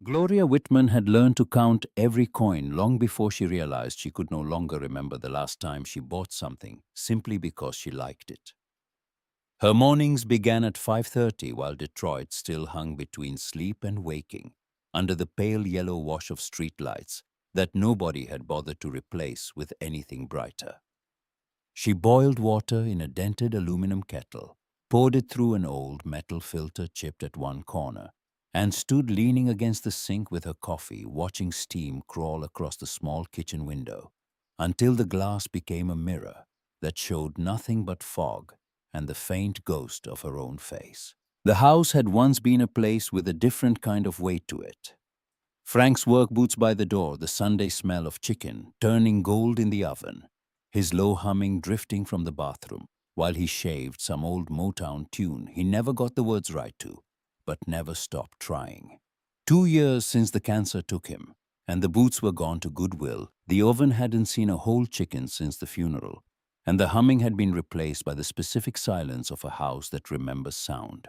Gloria Whitman had learned to count every coin long before she realized she could no longer remember the last time she bought something simply because she liked it. Her mornings began at 5:30 while Detroit still hung between sleep and waking, under the pale yellow wash of streetlights that nobody had bothered to replace with anything brighter. She boiled water in a dented aluminum kettle, poured it through an old metal filter chipped at one corner, and stood leaning against the sink with her coffee, watching steam crawl across the small kitchen window, until the glass became a mirror that showed nothing but fog and the faint ghost of her own face. The house had once been a place with a different kind of weight to it. Frank's work boots by the door, the Sunday smell of chicken turning gold in the oven, his low humming drifting from the bathroom while he shaved some old Motown tune he never got the words right to, but never stopped trying. 2 years since the cancer took him, and the boots were gone to Goodwill. The oven hadn't seen a whole chicken since the funeral, and the humming had been replaced by the specific silence of a house that remembers sound.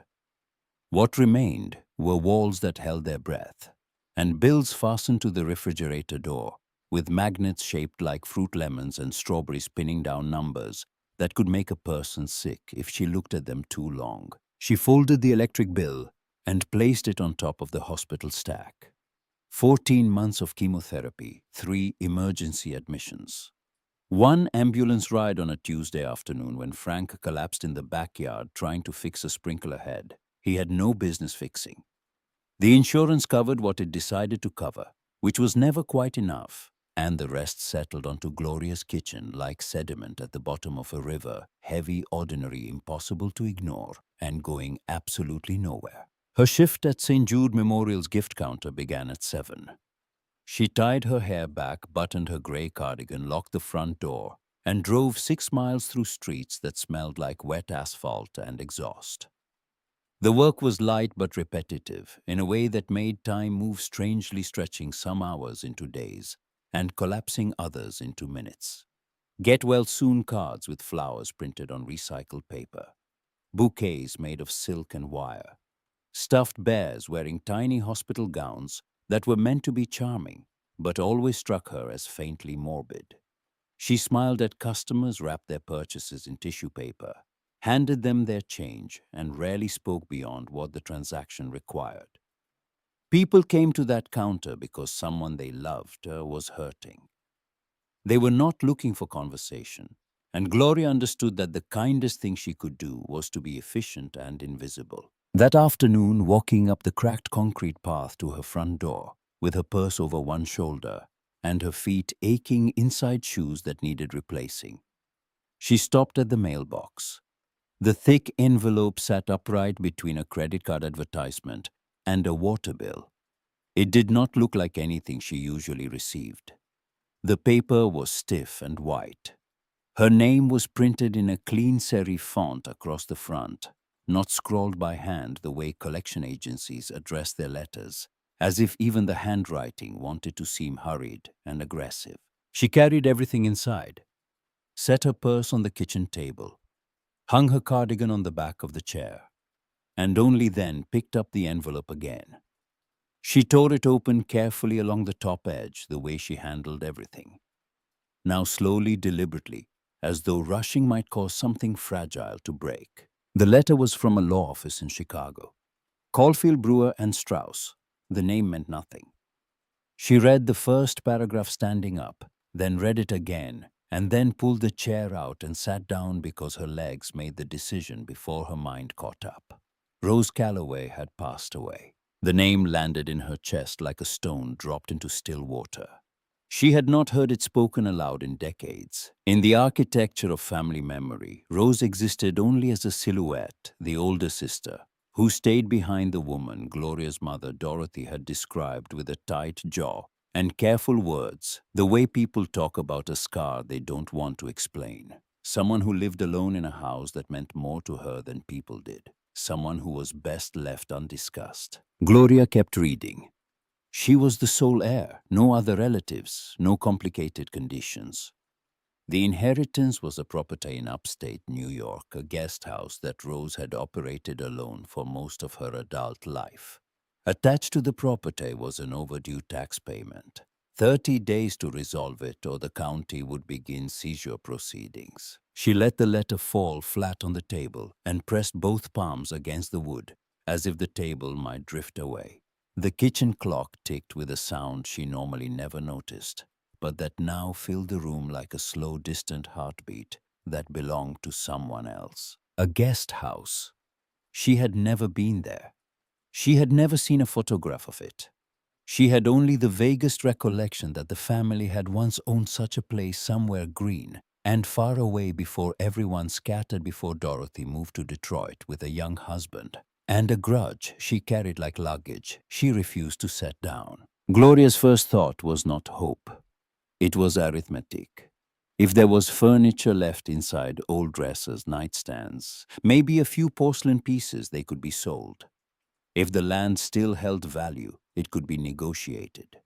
What remained were walls that held their breath, and bills fastened to the refrigerator door, with magnets shaped like fruit lemons and strawberries pinning down numbers that could make a person sick if she looked at them too long. She folded the electric bill and placed it on top of the hospital stack. 14 months of chemotherapy, 3 emergency admissions. One ambulance ride on a Tuesday afternoon when Frank collapsed in the backyard trying to fix a sprinkler head he had no business fixing. The insurance covered what it decided to cover, which was never quite enough, and the rest settled onto Gloria's kitchen like sediment at the bottom of a river, heavy, ordinary, impossible to ignore, and going absolutely nowhere. Her shift at St. Jude Memorial's gift counter began at 7. She tied her hair back, buttoned her gray cardigan, locked the front door, and drove 6 miles through streets that smelled like wet asphalt and exhaust. The work was light but repetitive, in a way that made time move strangely, stretching some hours into days and collapsing others into minutes. Get well soon cards with flowers printed on recycled paper, bouquets made of silk and wire, stuffed bears wearing tiny hospital gowns that were meant to be charming but always struck her as faintly morbid. She smiled at customers, wrapped their purchases in tissue paper, handed them their change, and rarely spoke beyond what the transaction required. People came to that counter because someone they loved was hurting. They were not looking for conversation, and Gloria understood that the kindest thing she could do was to be efficient and invisible. That afternoon, walking up the cracked concrete path to her front door, with her purse over one shoulder and her feet aching inside shoes that needed replacing, she stopped at the mailbox. The thick envelope sat upright between a credit card advertisement and a water bill. It did not look like anything she usually received. The paper was stiff and white. Her name was printed in a clean serif font across the front, not scrawled by hand the way collection agencies address their letters, as if even the handwriting wanted to seem hurried and aggressive. She carried everything inside, set her purse on the kitchen table, hung her cardigan on the back of the chair, and only then picked up the envelope again. She tore it open carefully along the top edge, the way she handled everything. Now slowly, deliberately, as though rushing might cause something fragile to break. The letter was from a law office in Chicago. Caulfield, Brewer and Strauss. The name meant nothing. She read the first paragraph standing up, then read it again, and then pulled the chair out and sat down because her legs made the decision before her mind caught up. Rose Calloway had passed away. The name landed in her chest like a stone dropped into still water. She had not heard it spoken aloud in decades. In the architecture of family memory, Rose existed only as a silhouette, the older sister, who stayed behind the woman Gloria's mother Dorothy had described with a tight jaw and careful words, the way people talk about a scar they don't want to explain. Someone who lived alone in a house that meant more to her than people did. Someone who was best left undiscussed. Gloria kept reading. She was the sole heir, no other relatives, no complicated conditions. The inheritance was a property in upstate New York, a guest house that Rose had operated alone for most of her adult life. Attached to the property was an overdue tax payment. 30 days to resolve it, or the county would begin seizure proceedings. She let the letter fall flat on the table and pressed both palms against the wood, as if the table might drift away. The kitchen clock ticked with a sound she normally never noticed, but that now filled the room like a slow, distant heartbeat that belonged to someone else. A guest house. She had never been there. She had never seen a photograph of it. She had only the vaguest recollection that the family had once owned such a place somewhere green and far away before everyone scattered before Dorothy moved to Detroit with a young husband. And a grudge she carried like luggage she refused to set down. Gloria's first thought was not hope. It was arithmetic. If there was furniture left inside old dressers, nightstands, maybe a few porcelain pieces, they could be sold. If the land still held value, it could be negotiated.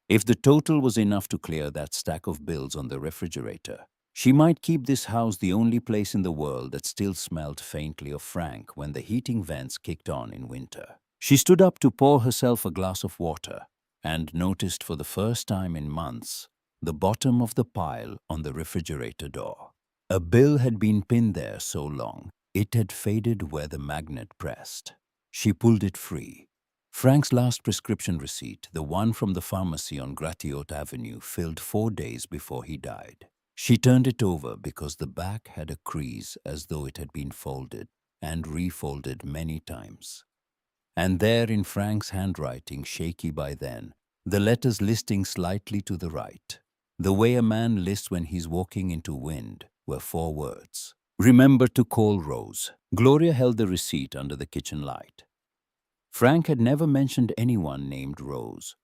If the total was enough to clear that stack of bills on the refrigerator, she might keep this house, the only place in the world that still smelled faintly of Frank when the heating vents kicked on in winter. She stood up to pour herself a glass of water and noticed for the first time in months the bottom of the pile on the refrigerator door. A bill had been pinned there so long, it had faded where the magnet pressed. She pulled it free. Frank's last prescription receipt, the one from the pharmacy on Gratiot Avenue, filled 4 days before he died. She turned it over because the back had a crease as though it had been folded and refolded many times. And there in Frank's handwriting, shaky by then, the letters listing slightly to the right, the way a man lists when he's walking into wind, were 4 words. Remember to call Rose. Gloria held the receipt under the kitchen light. Frank had never mentioned anyone named Rose.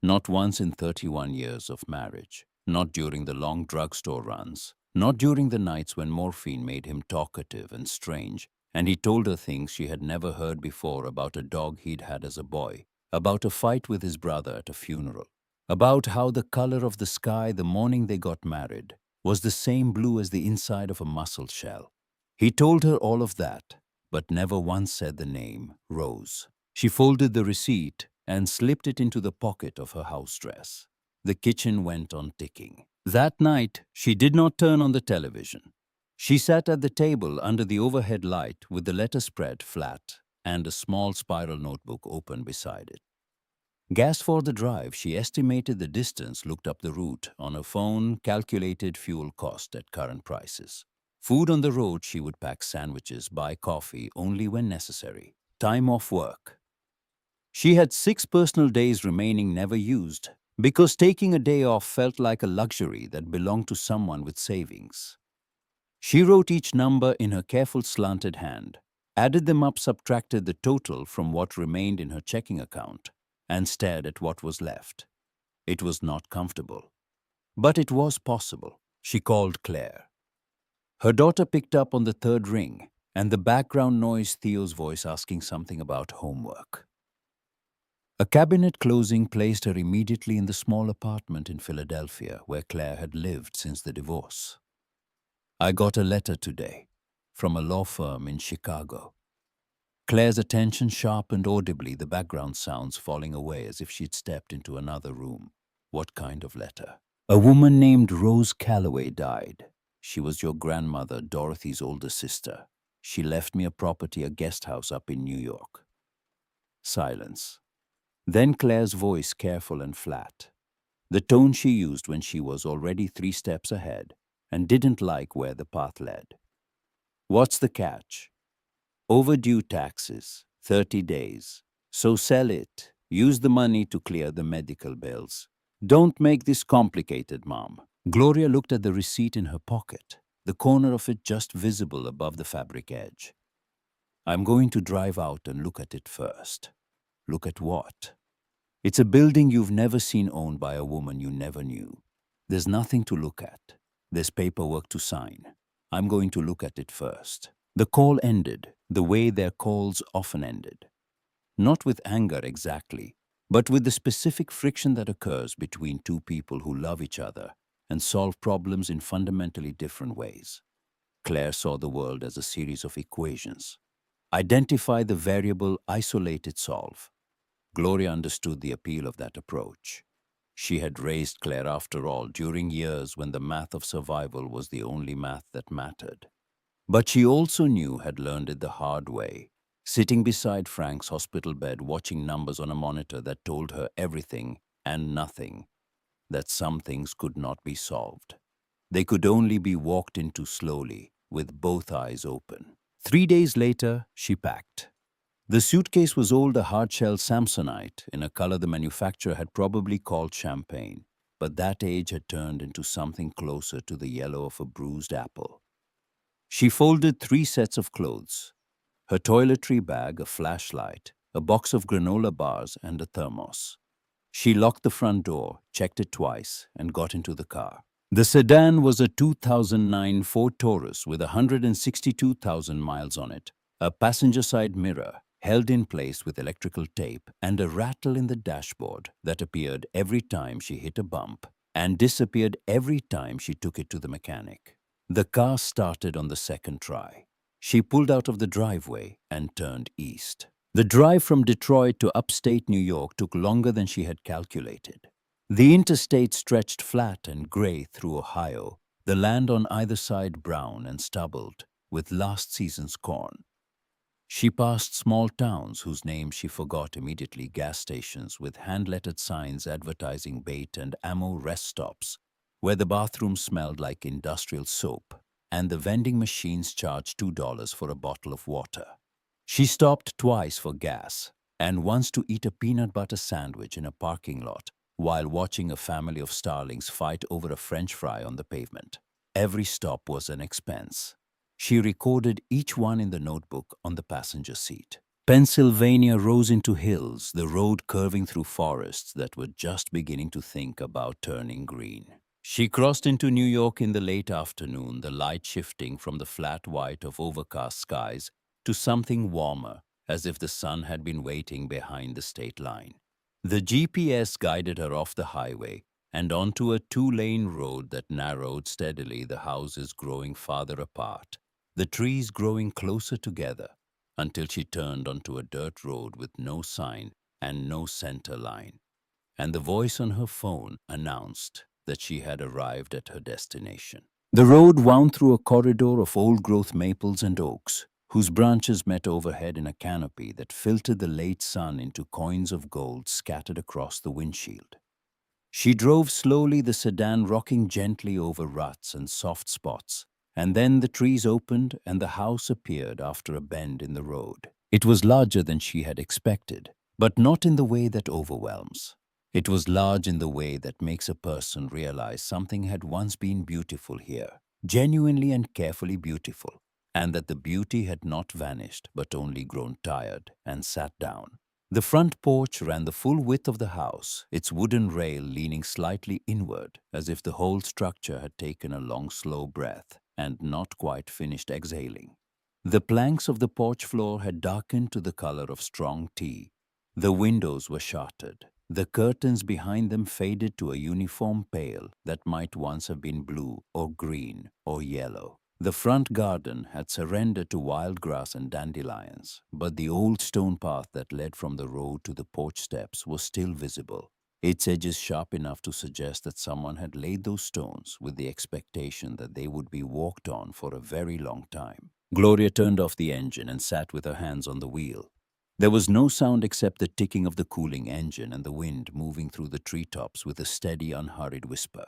Not once in 31 years of marriage. Not during the long drugstore runs. Not during the nights when morphine made him talkative and strange, and he told her things she had never heard before about a dog he'd had as a boy, about a fight with his brother at a funeral, about how the color of the sky the morning they got married was the same blue as the inside of a mussel shell. He told her all of that, but never once said the name Rose. She folded the receipt and slipped it into the pocket of her house dress. The kitchen went on ticking. That night, she did not turn on the television. She sat at the table under the overhead light with the letter spread flat and a small spiral notebook open beside it. Gas for the drive, she estimated the distance, looked up the route on her phone, calculated fuel cost at current prices. Food on the road, she would pack sandwiches, buy coffee only when necessary. Time off work. She had 6 personal days remaining never used, because taking a day off felt like a luxury that belonged to someone with savings. She wrote each number in her careful slanted hand, added them up, subtracted the total from what remained in her checking account, and stared at what was left. It was not comfortable, but it was possible. She called Claire. Her daughter picked up on the 3rd ring, and the background noise, Theo's voice asking something about homework. A cabinet closing placed her immediately in the small apartment in Philadelphia where Claire had lived since the divorce. I got a letter today from a law firm in Chicago. Claire's attention sharpened audibly, the background sounds falling away as if she'd stepped into another room. What kind of letter? A woman named Rose Calloway died. She was your grandmother, Dorothy's older sister. She left me a property, a guest house up in New York. Silence. Then Claire's voice, careful and flat. The tone she used when she was already 3 steps ahead and didn't like where the path led. What's the catch? Overdue taxes, 30 days. So sell it. Use the money to clear the medical bills. Don't make this complicated, Mom. Gloria looked at the receipt in her pocket, the corner of it just visible above the fabric edge. I'm going to drive out and look at it first. Look at what? It's a building you've never seen owned by a woman you never knew. There's nothing to look at. There's paperwork to sign. I'm going to look at it first. The call ended, the way their calls often ended. Not with anger exactly, but with the specific friction that occurs between 2 people who love each other and solve problems in fundamentally different ways. Claire saw the world as a series of equations. Identify the variable, isolate it, solve. Gloria understood the appeal of that approach. She had raised Claire, after all, during years when the math of survival was the only math that mattered. But she also knew, had learned it the hard way, sitting beside Frank's hospital bed watching numbers on a monitor that told her everything and nothing, that some things could not be solved. They could only be walked into slowly, with both eyes open. 3 days later, she packed. The suitcase was old, a hard-shell Samsonite, in a color the manufacturer had probably called champagne, but that age had turned into something closer to the yellow of a bruised apple. She folded 3 sets of clothes: her toiletry bag, a flashlight, a box of granola bars, and a thermos. She locked the front door, checked it twice, and got into the car. The sedan was a 2009 Ford Taurus with 162,000 miles on it, a passenger side mirror held in place with electrical tape, and a rattle in the dashboard that appeared every time she hit a bump and disappeared every time she took it to the mechanic. The car started on the second try. She pulled out of the driveway and turned east. The drive from Detroit to upstate New York took longer than she had calculated. The interstate stretched flat and gray through Ohio, the land on either side brown and stubbled with last season's corn. She passed small towns whose names she forgot immediately, gas stations with hand-lettered signs advertising bait and ammo, rest stops where the bathroom smelled like industrial soap and the vending machines charged $2 for a bottle of water. She stopped twice for gas and once to eat a peanut butter sandwich in a parking lot while watching a family of starlings fight over a French fry on the pavement. Every stop was an expense. She recorded each one in the notebook on the passenger seat. Pennsylvania rose into hills, the road curving through forests that were just beginning to think about turning green. She crossed into New York in the late afternoon, the light shifting from the flat white of overcast skies to something warmer, as if the sun had been waiting behind the state line. The GPS guided her off the highway and onto a 2-lane road that narrowed steadily, the houses growing farther apart, the trees growing closer together, until she turned onto a dirt road with no sign and no center line. And the voice on her phone announced that she had arrived at her destination. The road wound through a corridor of old-growth maples and oaks, whose branches met overhead in a canopy that filtered the late sun into coins of gold scattered across the windshield. She drove slowly, the sedan rocking gently over ruts and soft spots, and then the trees opened and the house appeared after a bend in the road. It was larger than she had expected, but not in the way that overwhelms. It was large in the way that makes a person realize something had once been beautiful here, genuinely and carefully beautiful, and that the beauty had not vanished but only grown tired and sat down. The front porch ran the full width of the house, its wooden rail leaning slightly inward, as if the whole structure had taken a long, slow breath and not quite finished exhaling. The planks of the porch floor had darkened to the color of strong tea. The windows were shuttered. The curtains behind them faded to a uniform pale that might once have been blue or green or yellow. The front garden had surrendered to wild grass and dandelions, but the old stone path that led from the road to the porch steps was still visible, its edges sharp enough to suggest that someone had laid those stones with the expectation that they would be walked on for a very long time. Gloria turned off the engine and sat with her hands on the wheel. There was no sound except the ticking of the cooling engine and the wind moving through the treetops with a steady, unhurried whisper.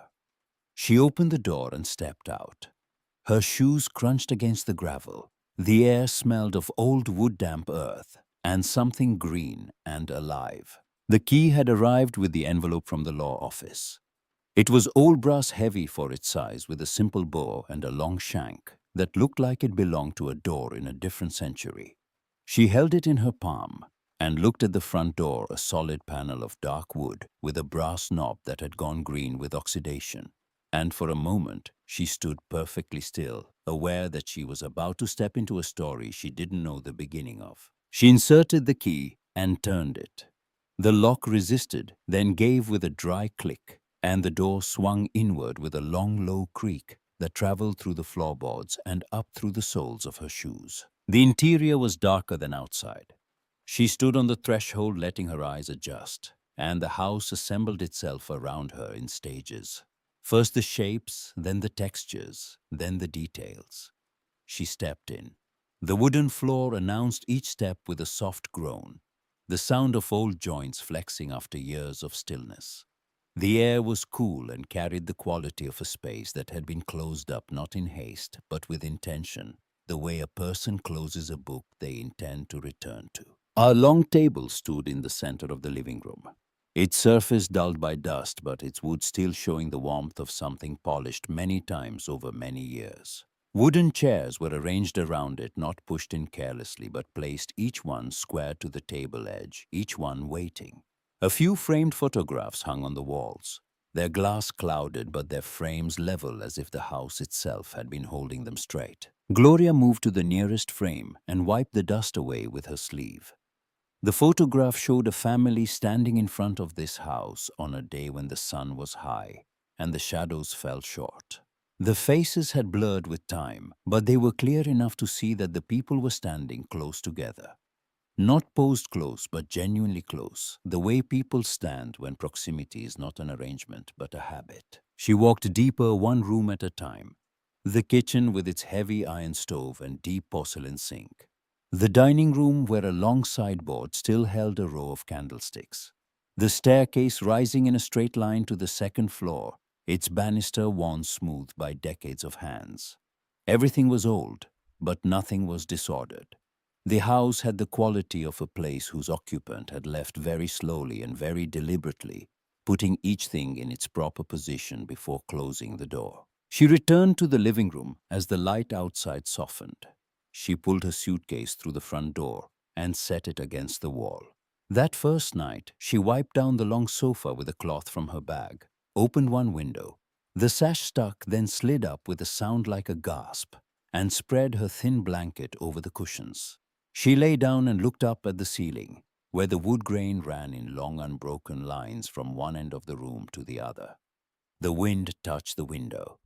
She opened the door and stepped out. Her shoes crunched against the gravel. The air smelled of old wood-damp earth and something green and alive. The key had arrived with the envelope from the law office. It was old brass, heavy for its size, with a simple bow and a long shank that looked like it belonged to a door in a different century. She held it in her palm and looked at the front door, a solid panel of dark wood with a brass knob that had gone green with oxidation. And for a moment, she stood perfectly still, aware that she was about to step into a story she didn't know the beginning of. She inserted the key and turned it. The lock resisted, then gave with a dry click, and the door swung inward with a long, low creak that traveled through the floorboards and up through the soles of her shoes. The interior was darker than outside. She stood on the threshold, letting her eyes adjust, and the house assembled itself around her in stages. First the shapes, then the textures, then the details. She stepped in. The wooden floor announced each step with a soft groan, the sound of old joints flexing after years of stillness. The air was cool and carried the quality of a space that had been closed up not in haste but with intention, the way a person closes a book they intend to return to. A long table stood in the center of the living room, its surface dulled by dust but its wood still showing the warmth of something polished many times over many years. Wooden chairs were arranged around it, not pushed in carelessly, but placed each one square to the table edge, each one waiting. A few framed photographs hung on the walls, their glass clouded but their frames level as if the house itself had been holding them straight. Gloria moved to the nearest frame and wiped the dust away with her sleeve. The photograph showed a family standing in front of this house on a day when the sun was high and the shadows fell short. The faces had blurred with time, but they were clear enough to see that the people were standing close together. Not posed close, but genuinely close, the way people stand when proximity is not an arrangement but a habit. She walked deeper, one room at a time. The kitchen with its heavy iron stove and deep porcelain sink. The dining room where a long sideboard still held a row of candlesticks. The staircase rising in a straight line to the second floor, its banister worn smooth by decades of hands. Everything was old, but nothing was disordered. The house had the quality of a place whose occupant had left very slowly and very deliberately, putting each thing in its proper position before closing the door. She returned to the living room as the light outside softened. She pulled her suitcase through the front door and set it against the wall. That first night, she wiped down the long sofa with a cloth from her bag, opened one window. The sash stuck, then slid up with a sound like a gasp, and spread her thin blanket over the cushions. She lay down and looked up at the ceiling, where the wood grain ran in long unbroken lines from one end of the room to the other. The wind touched the window.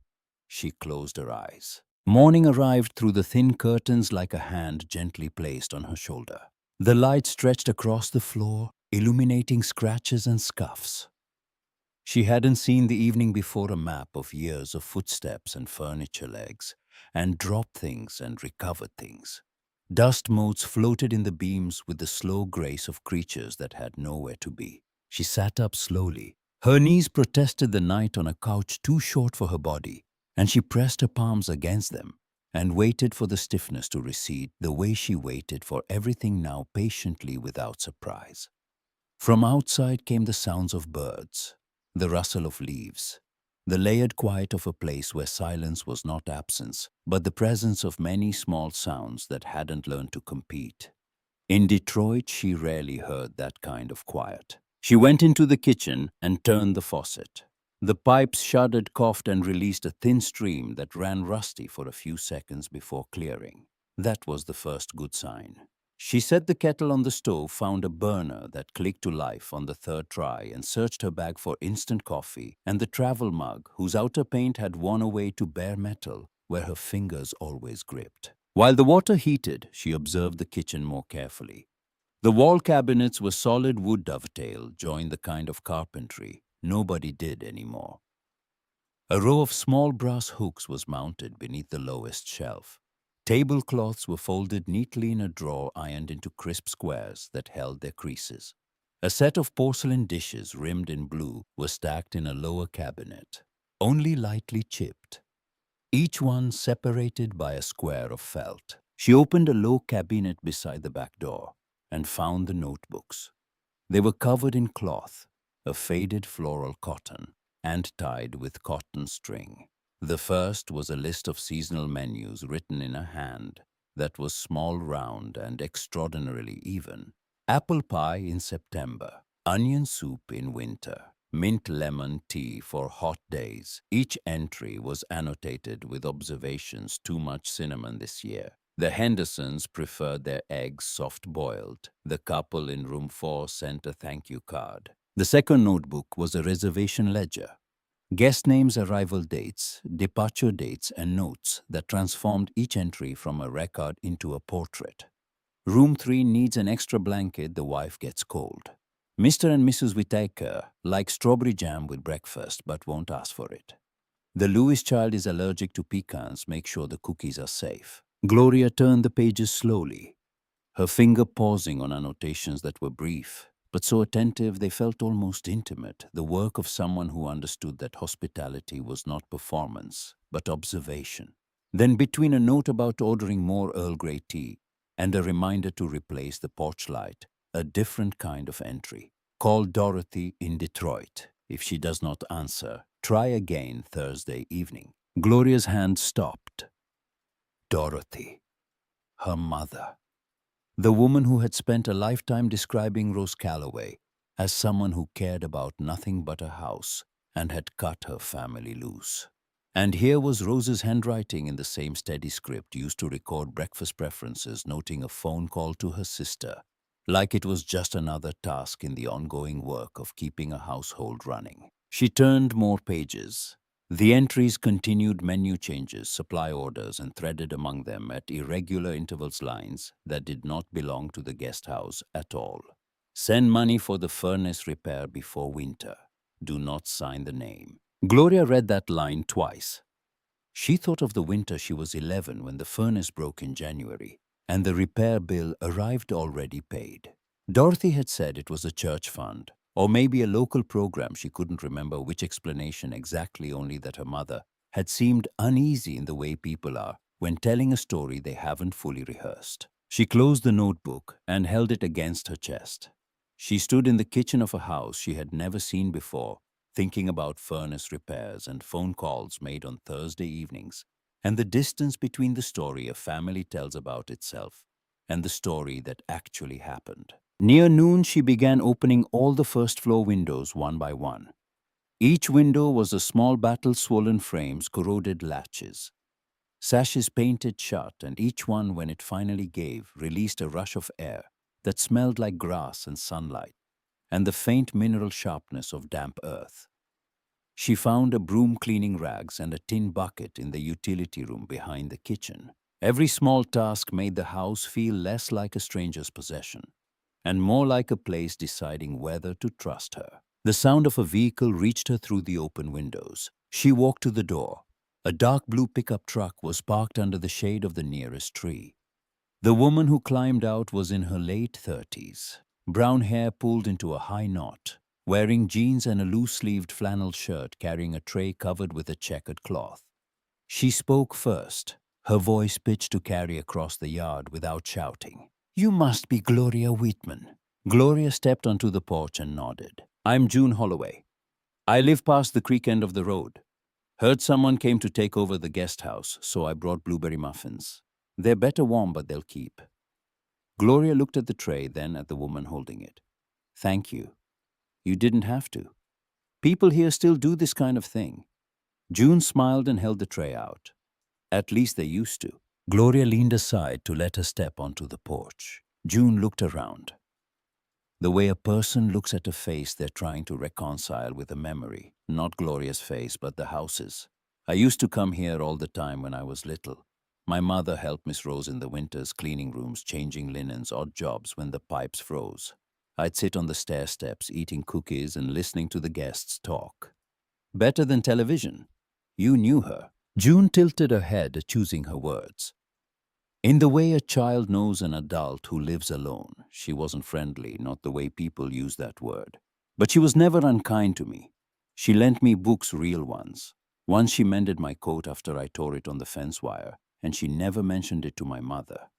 She closed her eyes. Morning arrived through the thin curtains like a hand gently placed on her shoulder. The light stretched across the floor, illuminating scratches and scuffs. She hadn't seen the evening before a map of years of footsteps and furniture legs, and dropped things and recovered things. Dust motes floated in the beams with the slow grace of creatures that had nowhere to be. She sat up slowly. Her knees protested the night on a couch too short for her body, and she pressed her palms against them and waited for the stiffness to recede the way she waited for everything now patiently without surprise. From outside came the sounds of birds, the rustle of leaves, the layered quiet of a place where silence was not absence, but the presence of many small sounds that hadn't learned to compete. In Detroit, she rarely heard that kind of quiet. She went into the kitchen and turned the faucet. The pipes shuddered, coughed, and released a thin stream that ran rusty for a few seconds before clearing. That was the first good sign. She set the kettle on the stove, found a burner that clicked to life on the third try, and searched her bag for instant coffee and the travel mug whose outer paint had worn away to bare metal where her fingers always gripped. While the water heated, she observed the kitchen more carefully. The wall cabinets were solid wood dovetail, joined the kind of carpentry nobody did anymore. A row of small brass hooks was mounted beneath the lowest shelf. Tablecloths were folded neatly in a drawer ironed into crisp squares that held their creases. A set of porcelain dishes rimmed in blue were stacked in a lower cabinet, only lightly chipped, each one separated by a square of felt. She opened a low cabinet beside the back door and found the notebooks. They were covered in cloth, a faded floral cotton, and tied with cotton string. The first was a list of seasonal menus written in a hand that was small, round, and extraordinarily even. Apple pie in September, onion soup in winter, mint lemon tea for hot days. Each entry was annotated with observations: too much cinnamon this year. The Hendersons preferred their eggs soft-boiled. The couple in room 4 sent a thank you card. The second notebook was a reservation ledger. Guest names, arrival dates, departure dates, and notes that transformed each entry from a record into a portrait. Room 3 needs an extra blanket, the wife gets cold. Mr. and Mrs. Whitaker like strawberry jam with breakfast but won't ask for it. The Lewis child is allergic to pecans, make sure the cookies are safe. Gloria turned the pages slowly, her finger pausing on annotations that were brief, but so attentive they felt almost intimate, the work of someone who understood that hospitality was not performance, but observation. Then between a note about ordering more Earl Grey tea and a reminder to replace the porch light, a different kind of entry. Call Dorothy in Detroit. If she does not answer, try again Thursday evening. Gloria's hand stopped. Dorothy. Her mother. The woman who had spent a lifetime describing Rose Calloway as someone who cared about nothing but a house and had cut her family loose. And here was Rose's handwriting in the same steady script used to record breakfast preferences, noting a phone call to her sister, like it was just another task in the ongoing work of keeping a household running. She turned more pages. The entries continued menu changes, supply orders, and threaded among them at irregular intervals lines that did not belong to the guest house at all. Send money for the furnace repair before winter. Do not sign the name. Gloria read that line twice. She thought of the winter she was 11 when the furnace broke in January, and the repair bill arrived already paid. Dorothy had said it was a church fund, or maybe a local program. She couldn't remember which explanation exactly, only that her mother had seemed uneasy in the way people are when telling a story they haven't fully rehearsed. She closed the notebook and held it against her chest. She stood in the kitchen of a house she had never seen before, thinking about furnace repairs and phone calls made on Thursday evenings, and the distance between the story a family tells about itself and the story that actually happened. Near noon, she began opening all the first-floor windows one by one. Each window was a small battle-swollen frames, corroded latches, sashes painted shut, and each one, when it finally gave, released a rush of air that smelled like grass and sunlight, and the faint mineral sharpness of damp earth. She found a broom cleaning rags and a tin bucket in the utility room behind the kitchen. Every small task made the house feel less like a stranger's possession and more like a place deciding whether to trust her. The sound of a vehicle reached her through the open windows. She walked to the door. A dark blue pickup truck was parked under the shade of the nearest tree. The woman who climbed out was in her late 30s, brown hair pulled into a high knot, wearing jeans and a loose-sleeved flannel shirt, carrying a tray covered with a checkered cloth. She spoke first, her voice pitched to carry across the yard without shouting. "You must be Gloria Whitman." Gloria stepped onto the porch and nodded. "I'm June Holloway. I live past the creek end of the road. Heard someone came to take over the guest house, so I brought blueberry muffins. They're better warm, but they'll keep." Gloria looked at the tray, then at the woman holding it. "Thank you. You didn't have to. People here still do this kind of thing." June smiled and held the tray out. "At least they used to." Gloria leaned aside to let her step onto the porch. June looked around. The way a person looks at a face they're trying to reconcile with a memory. Not Gloria's face, but the house's. "I used to come here all the time when I was little. My mother helped Miss Rose in the winters, cleaning rooms, changing linens, odd jobs when the pipes froze. I'd sit on the stair steps, eating cookies and listening to the guests talk. Better than television. You knew her." June tilted her head, choosing her words. "In the way a child knows an adult who lives alone." She wasn't friendly, not the way people use that word. But she was never unkind to me. She lent me books, real ones. Once she mended my coat after I tore it on the fence wire, and she never mentioned it to my mother.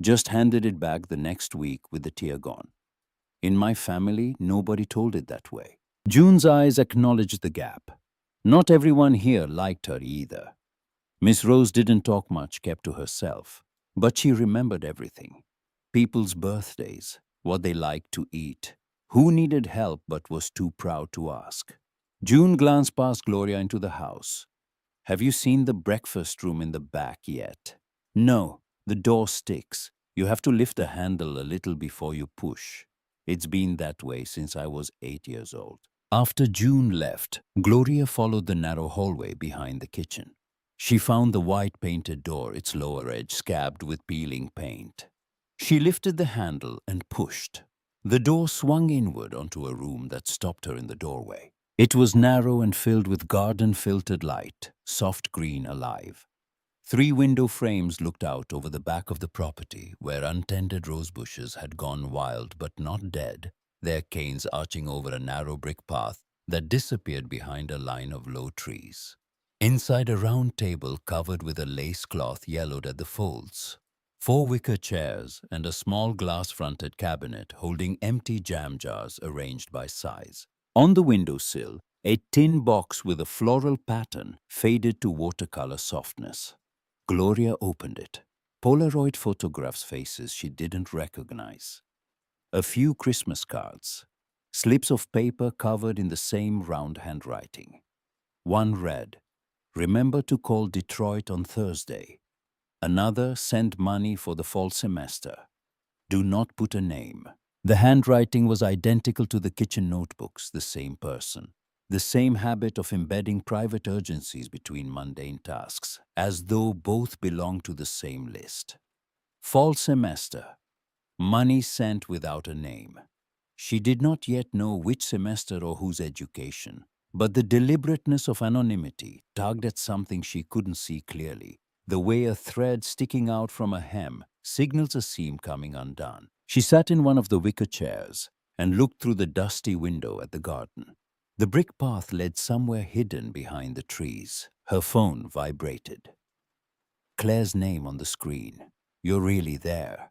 Just handed it back the next week with the tear gone. In my family, nobody told it that way. June's eyes acknowledged the gap. Not everyone here liked her either. Miss Rose didn't talk much, kept to herself. But she remembered everything. People's birthdays, what they liked to eat, who needed help but was too proud to ask. June glanced past Gloria into the house. "Have you seen the breakfast room in the back yet?" "No, the door sticks. You have to lift the handle a little before you push. It's been that way since I was 8 years old." After June left, Gloria followed the narrow hallway behind the kitchen. She found the white painted door, its lower edge scabbed with peeling paint. She lifted the handle and pushed. The door swung inward onto a room that stopped her in the doorway. It was narrow and filled with garden-filtered light, soft green alive. 3 window frames looked out over the back of the property where untended rose bushes had gone wild but not dead, their canes arching over a narrow brick path that disappeared behind a line of low trees. Inside, a round table covered with a lace cloth yellowed at the folds. 4 wicker chairs and a small glass-fronted cabinet holding empty jam jars arranged by size. On the windowsill, a tin box with a floral pattern faded to watercolor softness. Gloria opened it. Polaroid photographs, faces she didn't recognize. A few Christmas cards. Slips of paper covered in the same round handwriting. One read, "Remember to call Detroit on Thursday." Another, "Send money for the fall semester. Do not put a name." The handwriting was identical to the kitchen notebooks, the same person. The same habit of embedding private urgencies between mundane tasks, as though both belonged to the same list. Fall semester. Money sent without a name. She did not yet know which semester or whose education, but the deliberateness of anonymity tugged at something she couldn't see clearly, the way a thread sticking out from a hem signals a seam coming undone. She sat in one of the wicker chairs and looked through the dusty window at the garden. The brick path led somewhere hidden behind the trees. Her phone vibrated. Claire's name on the screen. "You're really there."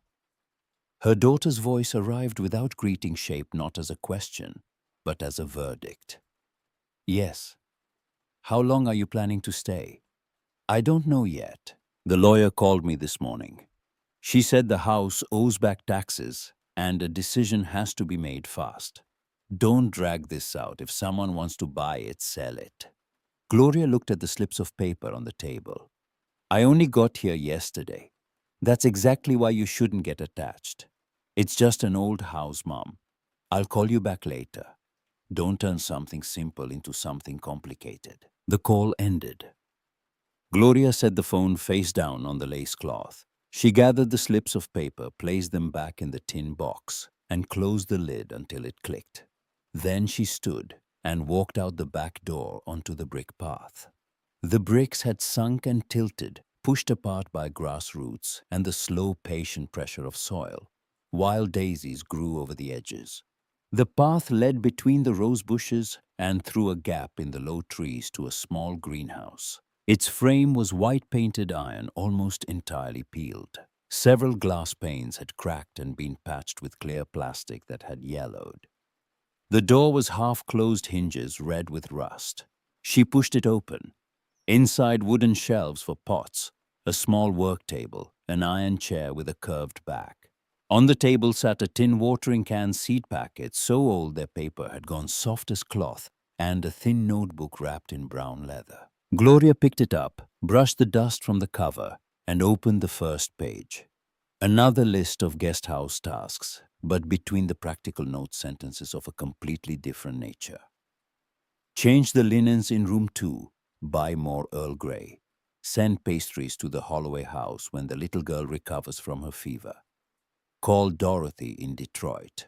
Her daughter's voice arrived without greeting, shaped not as a question, but as a verdict. "Yes. How long are you planning to stay?" "I don't know yet. The lawyer called me this morning. She said the house owes back taxes and a decision has to be made fast. Don't drag this out. If someone wants to buy it, sell it." Gloria looked at the slips of paper on the table. "I only got here yesterday. That's exactly why you shouldn't get attached. It's just an old house, Mom. I'll call you back later. Don't turn something simple into something complicated." The call ended. Gloria set the phone face down on the lace cloth. She gathered the slips of paper, placed them back in the tin box, and closed the lid until it clicked. Then she stood and walked out the back door onto the brick path. The bricks had sunk and tilted, pushed apart by grass roots and the slow, patient pressure of soil. Wild daisies grew over the edges. The path led between the rose bushes and through a gap in the low trees to a small greenhouse. Its frame was white-painted iron, almost entirely peeled. Several glass panes had cracked and been patched with clear plastic that had yellowed. The door was half-closed, hinges red with rust. She pushed it open. Inside, wooden shelves for pots, a small work table, an iron chair with a curved back. On the table sat a tin watering can, seed packets so old their paper had gone soft as cloth, and a thin notebook wrapped in brown leather. Gloria picked it up, brushed the dust from the cover, and opened the first page. Another list of guest house tasks, but between the practical note sentences of a completely different nature. Change the linens in room 2. Buy more Earl Grey. Send pastries to the Holloway house when the little girl recovers from her fever. Call Dorothy in Detroit.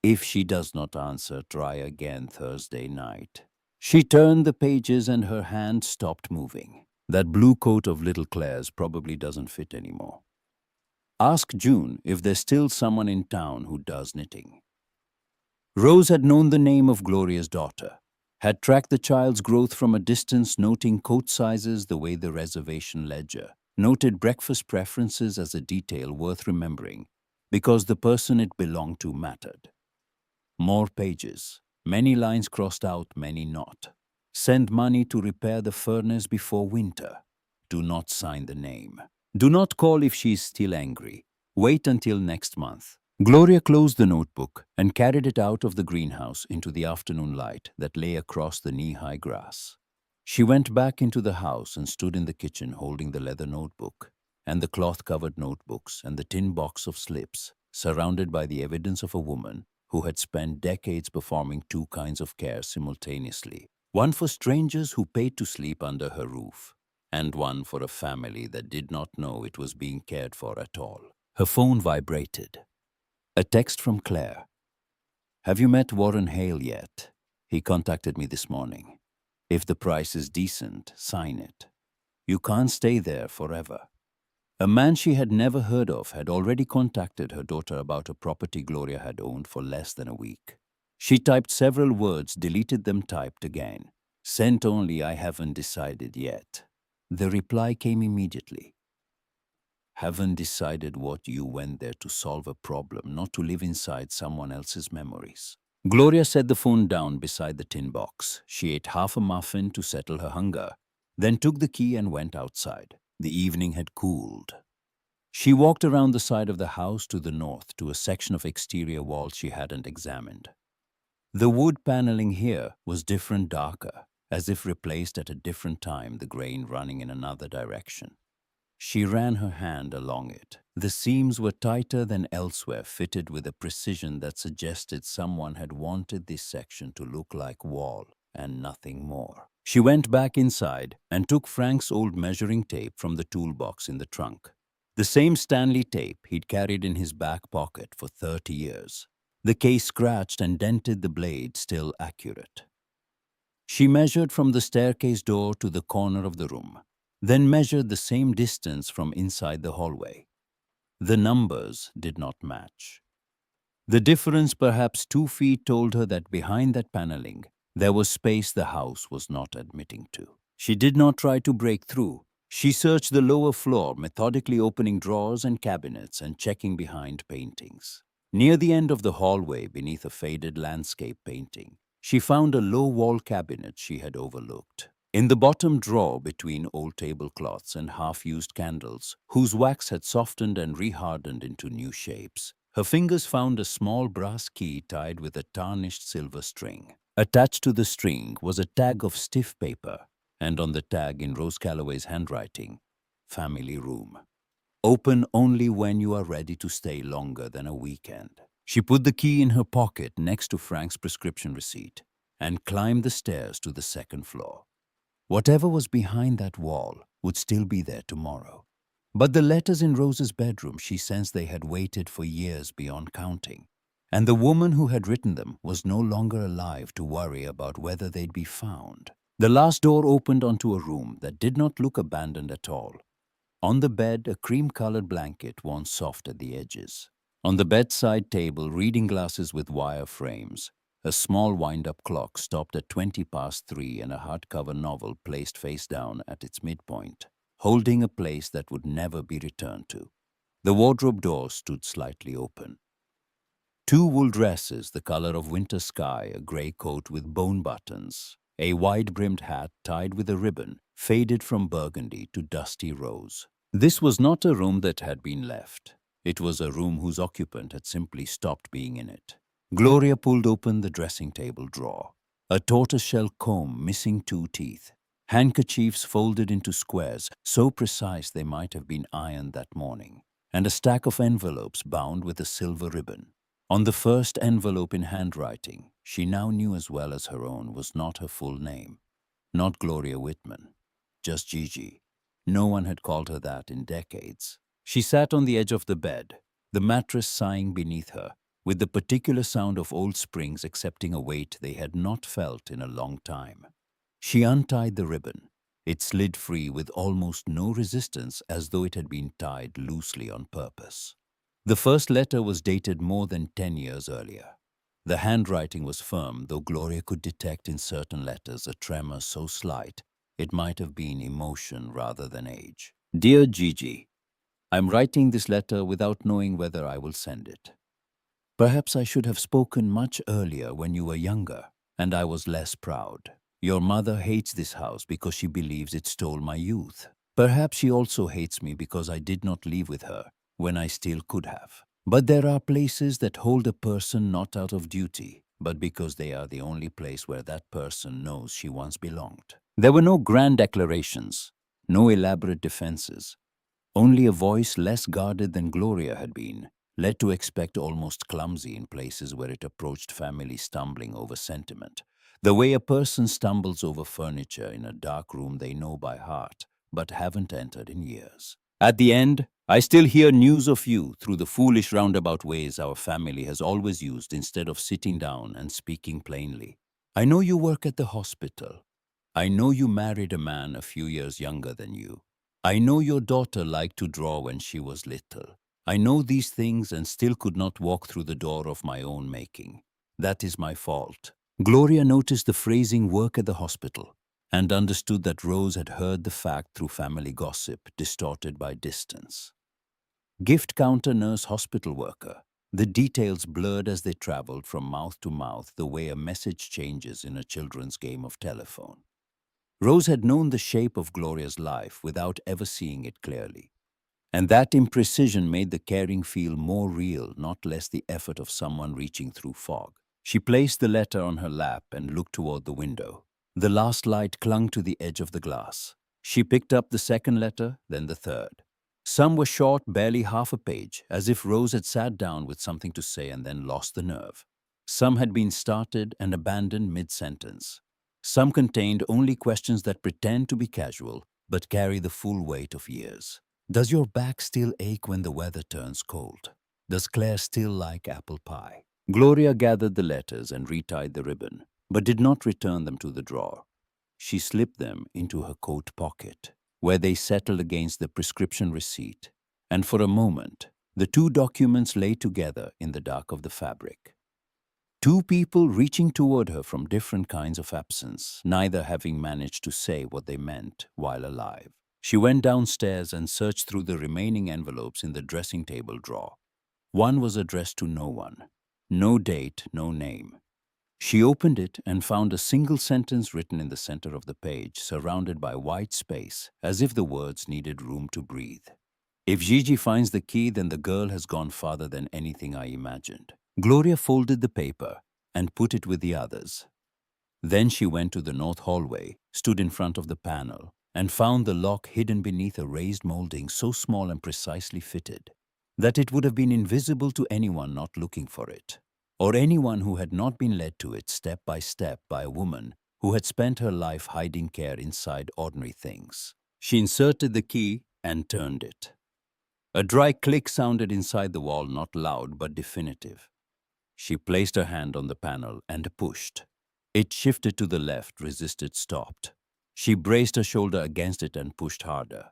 If she does not answer, try again Thursday night. She turned the pages and her hand stopped moving. That blue coat of little Claire's probably doesn't fit anymore. Ask June if there's still someone in town who does knitting. Rose had known the name of Gloria's daughter, had tracked the child's growth from a distance, noting coat sizes the way the reservation ledger, noted breakfast preferences as a detail worth remembering, because the person it belonged to mattered. More pages, many lines crossed out, many not. Send money to repair the furnace before winter. Do not sign the name. Do not call if she is still angry. Wait until next month. Gloria closed the notebook and carried it out of the greenhouse into the afternoon light that lay across the knee-high grass. She went back into the house and stood in the kitchen holding the leather notebook and the cloth-covered notebooks and the tin box of slips, surrounded by the evidence of a woman who had spent decades performing 2 kinds of care simultaneously, one for strangers who paid to sleep under her roof, and one for a family that did not know it was being cared for at all. Her phone vibrated. A text from Claire. Have you met Warren Hale yet? He contacted me this morning. If the price is decent, sign it. You can't stay there forever. A man she had never heard of had already contacted her daughter about a property Gloria had owned for less than a week. She typed several words, deleted them, typed again. Sent only, I haven't decided yet. The reply came immediately. Haven't decided what? You went there to solve a problem, not to live inside someone else's memories. Gloria set the phone down beside the tin box. She ate half a muffin to settle her hunger, then took the key and went outside. The evening had cooled. She walked around the side of the house to the north to a section of exterior walls she hadn't examined. The wood paneling here was different, darker, as if replaced at a different time, the grain running in another direction. She ran her hand along it. The seams were tighter than elsewhere, fitted with a precision that suggested someone had wanted this section to look like wall and nothing more. She went back inside and took Frank's old measuring tape from the toolbox in the trunk. The same Stanley tape he'd carried in his back pocket for 30 years. The case scratched and dented, the blade still accurate. She measured from the staircase door to the corner of the room, then measured the same distance from inside the hallway. The numbers did not match. The difference, perhaps 2 feet, told her that behind that paneling, there was space the house was not admitting to. She did not try to break through. She searched the lower floor, methodically opening drawers and cabinets and checking behind paintings. Near the end of the hallway, beneath a faded landscape painting, she found a low wall cabinet she had overlooked. In the bottom drawer, between old tablecloths and half-used candles, whose wax had softened and rehardened into new shapes, her fingers found a small brass key tied with a tarnished silver string. Attached to the string was a tag of stiff paper, and on the tag, in Rose Calloway's handwriting, "Family Room. Open only when you are ready to stay longer than a weekend." She put the key in her pocket next to Frank's prescription receipt and climbed the stairs to the second floor. Whatever was behind that wall would still be there tomorrow. But the letters in Rose's bedroom, she sensed they had waited for years beyond counting. And the woman who had written them was no longer alive to worry about whether they'd be found. The last door opened onto a room that did not look abandoned at all. On the bed, a cream-colored blanket worn soft at the edges. On the bedside table, reading glasses with wire frames. A small wind-up clock stopped at 3:20 and a hardcover novel placed face down at its midpoint, holding a place that would never be returned to. The wardrobe door stood slightly open. 2 wool dresses, the color of winter sky, a gray coat with bone buttons, a wide-brimmed hat tied with a ribbon, faded from burgundy to dusty rose. This was not a room that had been left. It was a room whose occupant had simply stopped being in it. Gloria pulled open the dressing table drawer. A tortoiseshell comb missing 2 teeth. Handkerchiefs folded into squares, so precise they might have been ironed that morning. And a stack of envelopes bound with a silver ribbon. On the first envelope, in handwriting she now knew as well as her own, was not her full name. Not Gloria Whitman. Just Gigi. No one had called her that in decades. She sat on the edge of the bed, the mattress sighing beneath her, with the particular sound of old springs accepting a weight they had not felt in a long time. She untied the ribbon. It slid free with almost no resistance, as though it had been tied loosely on purpose. The first letter was dated more than 10 years earlier. The handwriting was firm, though Gloria could detect in certain letters a tremor so slight it might have been emotion rather than age. Dear Gigi, I'm writing this letter without knowing whether I will send it. Perhaps I should have spoken much earlier when you were younger, and I was less proud. Your mother hates this house because she believes it stole my youth. Perhaps she also hates me because I did not leave with her when I still could have. But there are places that hold a person not out of duty, but because they are the only place where that person knows she once belonged. There were no grand declarations, no elaborate defenses. Only a voice less guarded than Gloria had been, led to expect almost clumsy in places where it approached family stumbling over sentiment, the way a person stumbles over furniture in a dark room they know by heart but haven't entered in years. At the end, I still hear news of you through the foolish roundabout ways our family has always used instead of sitting down and speaking plainly. I know you work at the hospital. I know you married a man a few years younger than you. I know your daughter liked to draw when she was little. I know these things and still could not walk through the door of my own making. That is my fault. Gloria noticed the phrasing work at the hospital and understood that Rose had heard the fact through family gossip distorted by distance. Gift counter nurse hospital worker. The details blurred as they traveled from mouth to mouth the way a message changes in a children's game of telephone. Rose had known the shape of Gloria's life without ever seeing it clearly. And that imprecision made the caring feel more real, not less the effort of someone reaching through fog. She placed the letter on her lap and looked toward the window. The last light clung to the edge of the glass. She picked up the second letter, then the third. Some were short, barely half a page, as if Rose had sat down with something to say and then lost the nerve. Some had been started and abandoned mid-sentence. Some contained only questions that pretend to be casual, but carry the full weight of years. Does your back still ache when the weather turns cold? Does Claire still like apple pie? Gloria gathered the letters and retied the ribbon, but did not return them to the drawer. She slipped them into her coat pocket, where they settled against the prescription receipt, and for a moment, the two documents lay together in the dark of the fabric. Two people reaching toward her from different kinds of absence, neither having managed to say what they meant while alive. She went downstairs and searched through the remaining envelopes in the dressing table drawer. One was addressed to no one. No date, no name. She opened it and found a single sentence written in the center of the page, surrounded by white space, as if the words needed room to breathe. If Gigi finds the key, then the girl has gone farther than anything I imagined. Gloria folded the paper and put it with the others. Then she went to the north hallway, stood in front of the panel, and found the lock hidden beneath a raised molding so small and precisely fitted that it would have been invisible to anyone not looking for it, or anyone who had not been led to it step by a woman who had spent her life hiding care inside ordinary things. She inserted the key and turned it. A dry click sounded inside the wall, not loud but definitive. She placed her hand on the panel and pushed. It shifted to the left, resisted, stopped. She braced her shoulder against it and pushed harder.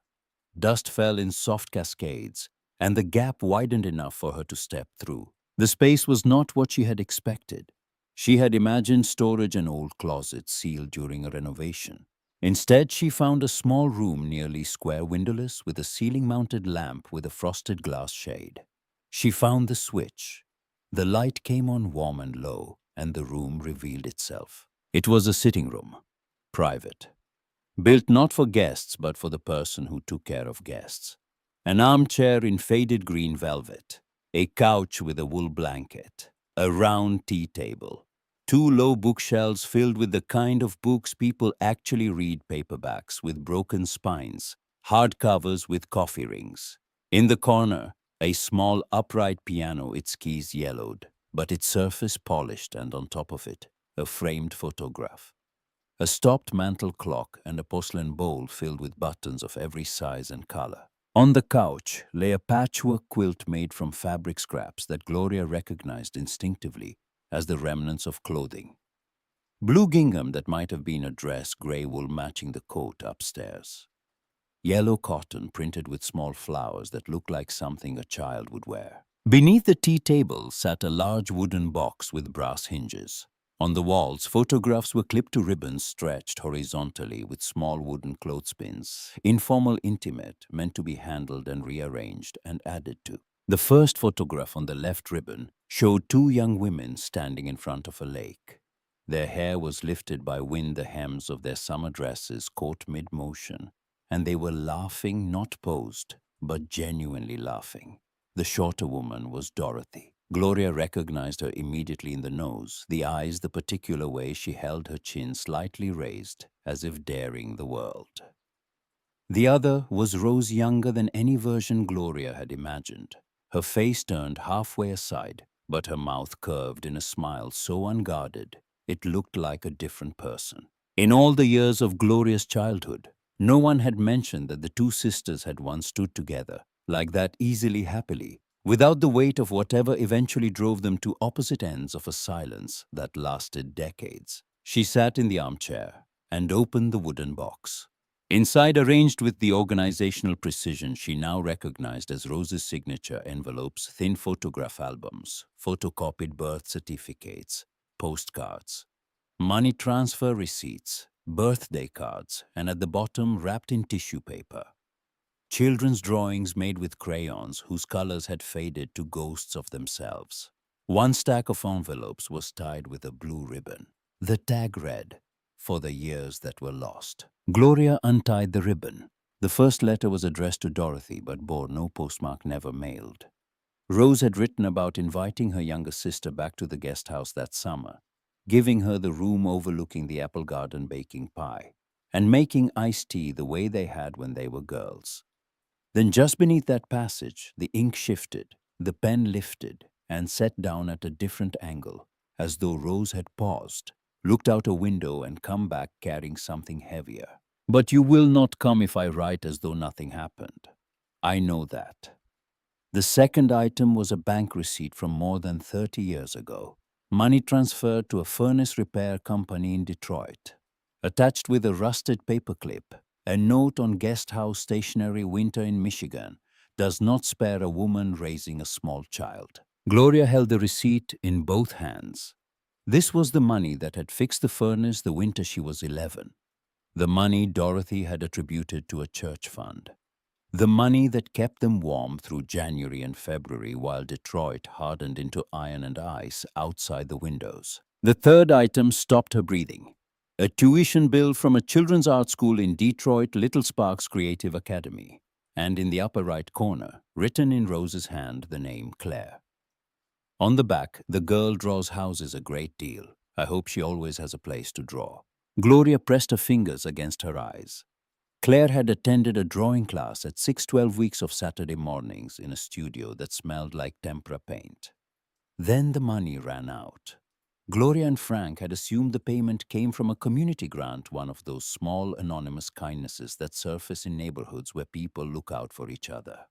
Dust fell in soft cascades, and the gap widened enough for her to step through. The space was not what she had expected. She had imagined storage and old closets sealed during a renovation. Instead, she found a small room nearly square windowless with a ceiling-mounted lamp with a frosted glass shade. She found the switch. The light came on warm and low, and the room revealed itself. It was a sitting room, private, built not for guests but for the person who took care of guests. An armchair in faded green velvet, a couch with a wool blanket, a round tea table, two low bookshelves filled with the kind of books people actually read, paperbacks with broken spines, hardcovers with coffee rings. In the corner, a small upright piano, its keys yellowed, but its surface polished, and on top of it, a framed photograph. A stopped mantel clock and a porcelain bowl filled with buttons of every size and color. On the couch lay a patchwork quilt made from fabric scraps that Gloria recognized instinctively as the remnants of clothing. Blue gingham that might have been a dress, gray wool matching the coat upstairs. Yellow cotton printed with small flowers that looked like something a child would wear. Beneath the tea table sat a large wooden box with brass hinges. On the walls, photographs were clipped to ribbons stretched horizontally with small wooden clothespins, informal, intimate, meant to be handled and rearranged and added to. The first photograph on the left ribbon showed two young women standing in front of a lake. Their hair was lifted by wind, the hems of their summer dresses caught mid-motion, and they were laughing, not posed, but genuinely laughing. The shorter woman was Dorothy. Gloria recognized her immediately in the nose, the eyes, the particular way she held her chin slightly raised, as if daring the world. The other was Rose, younger than any version Gloria had imagined. Her face turned halfway aside, but her mouth curved in a smile so unguarded, it looked like a different person. In all the years of Gloria's childhood, no one had mentioned that the two sisters had once stood together, like that easily, happily, without the weight of whatever eventually drove them to opposite ends of a silence that lasted decades. She sat in the armchair and opened the wooden box. Inside, arranged with the organizational precision she now recognized as Rose's signature envelopes, thin photograph albums, photocopied birth certificates, postcards, money transfer receipts, birthday cards, and at the bottom, wrapped in tissue paper, children's drawings made with crayons whose colors had faded to ghosts of themselves. One stack of envelopes was tied with a blue ribbon. The tag read, "For the years that were lost." Gloria untied the ribbon. The first letter was addressed to Dorothy but bore no postmark, never mailed. Rose had written about inviting her younger sister back to the guest house that summer, giving her the room overlooking the apple garden, baking pie, and making iced tea the way they had when they were girls. Then just beneath that passage, the ink shifted, the pen lifted, and sat down at a different angle, as though Rose had paused, looked out a window and come back carrying something heavier. "But you will not come if I write as though nothing happened. I know that." The second item was a bank receipt from more than 30 years ago, money transferred to a furnace repair company in Detroit. Attached with a rusted paperclip, a note on guest house stationery, winter in Michigan, does not spare a woman raising a small child. Gloria held the receipt in both hands. This was the money that had fixed the furnace the winter she was 11. The money Dorothy had attributed to a church fund. The money that kept them warm through January and February while Detroit hardened into iron and ice outside the windows. The third item stopped her breathing. A tuition bill from a children's art school in Detroit, Little Sparks Creative Academy. And in the upper right corner, written in Rose's hand, the name Claire. On the back, the girl draws houses a great deal. I hope she always has a place to draw. Gloria pressed her fingers against her eyes. Claire had attended a drawing class at 6 weeks of Saturday mornings in a studio that smelled like tempera paint. Then the money ran out. Gloria and Frank had assumed the payment came from a community grant, one of those small anonymous kindnesses that surface in neighborhoods where people look out for each other.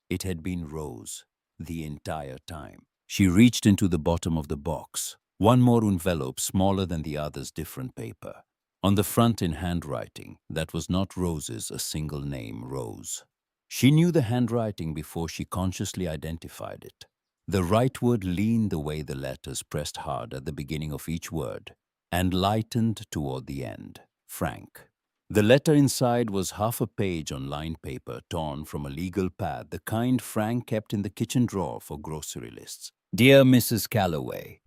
It had been Rose the entire time. She reached into the bottom of the box. One more envelope, smaller than the others, different paper. On the front, in handwriting that was not Rose's, a single name, Rose. She knew the handwriting before she consciously identified it. The right word leaned the way the letters pressed hard at the beginning of each word and lightened toward the end. Frank. The letter inside was half a page on lined paper torn from a legal pad, the kind Frank kept in the kitchen drawer for grocery lists. "Dear Mrs. Calloway,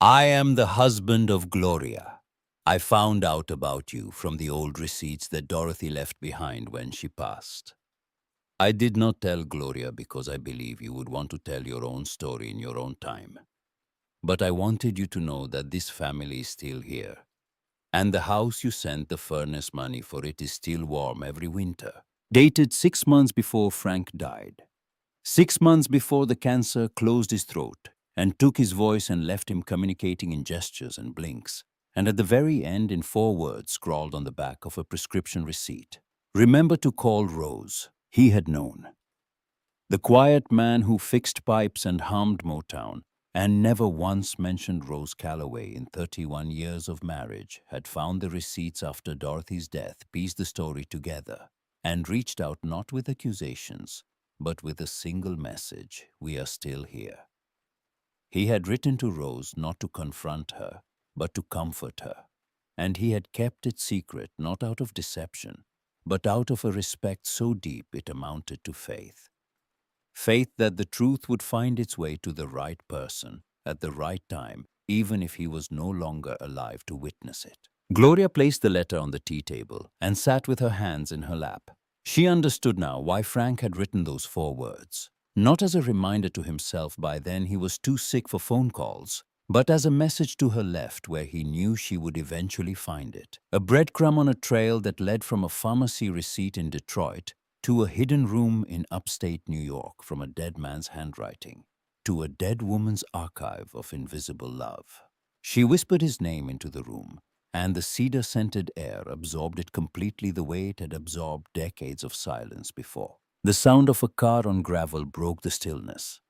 I am the husband of Gloria. I found out about you from the old receipts that Dorothy left behind when she passed. I did not tell Gloria because I believe you would want to tell your own story in your own time. But I wanted you to know that this family is still here. And the house you sent the furnace money for, it is still warm every winter." Dated 6 months before Frank died. 6 months before the cancer closed his throat and took his voice and left him communicating in gestures and blinks. And at the very end, in 4 words scrawled on the back of a prescription receipt, "Remember to call Rose." He had known. The quiet man who fixed pipes and hummed Motown and never once mentioned Rose Calloway in 31 years of marriage had found the receipts after Dorothy's death, pieced the story together, and reached out not with accusations, but with a single message: we are still here. He had written to Rose not to confront her, but to comfort her, and he had kept it secret not out of deception, but out of a respect so deep it amounted to faith. Faith that the truth would find its way to the right person at the right time, even if he was no longer alive to witness it. Gloria placed the letter on the tea table and sat with her hands in her lap. She understood now why Frank had written those 4 words. Not as a reminder to himself, by then he was too sick for phone calls, but as a message to her left where he knew she would eventually find it. A breadcrumb on a trail that led from a pharmacy receipt in Detroit to a hidden room in upstate New York, from a dead man's handwriting to a dead woman's archive of invisible love. She whispered his name into the room, and the cedar-scented air absorbed it completely the way it had absorbed decades of silence before. The sound of a car on gravel broke the stillness.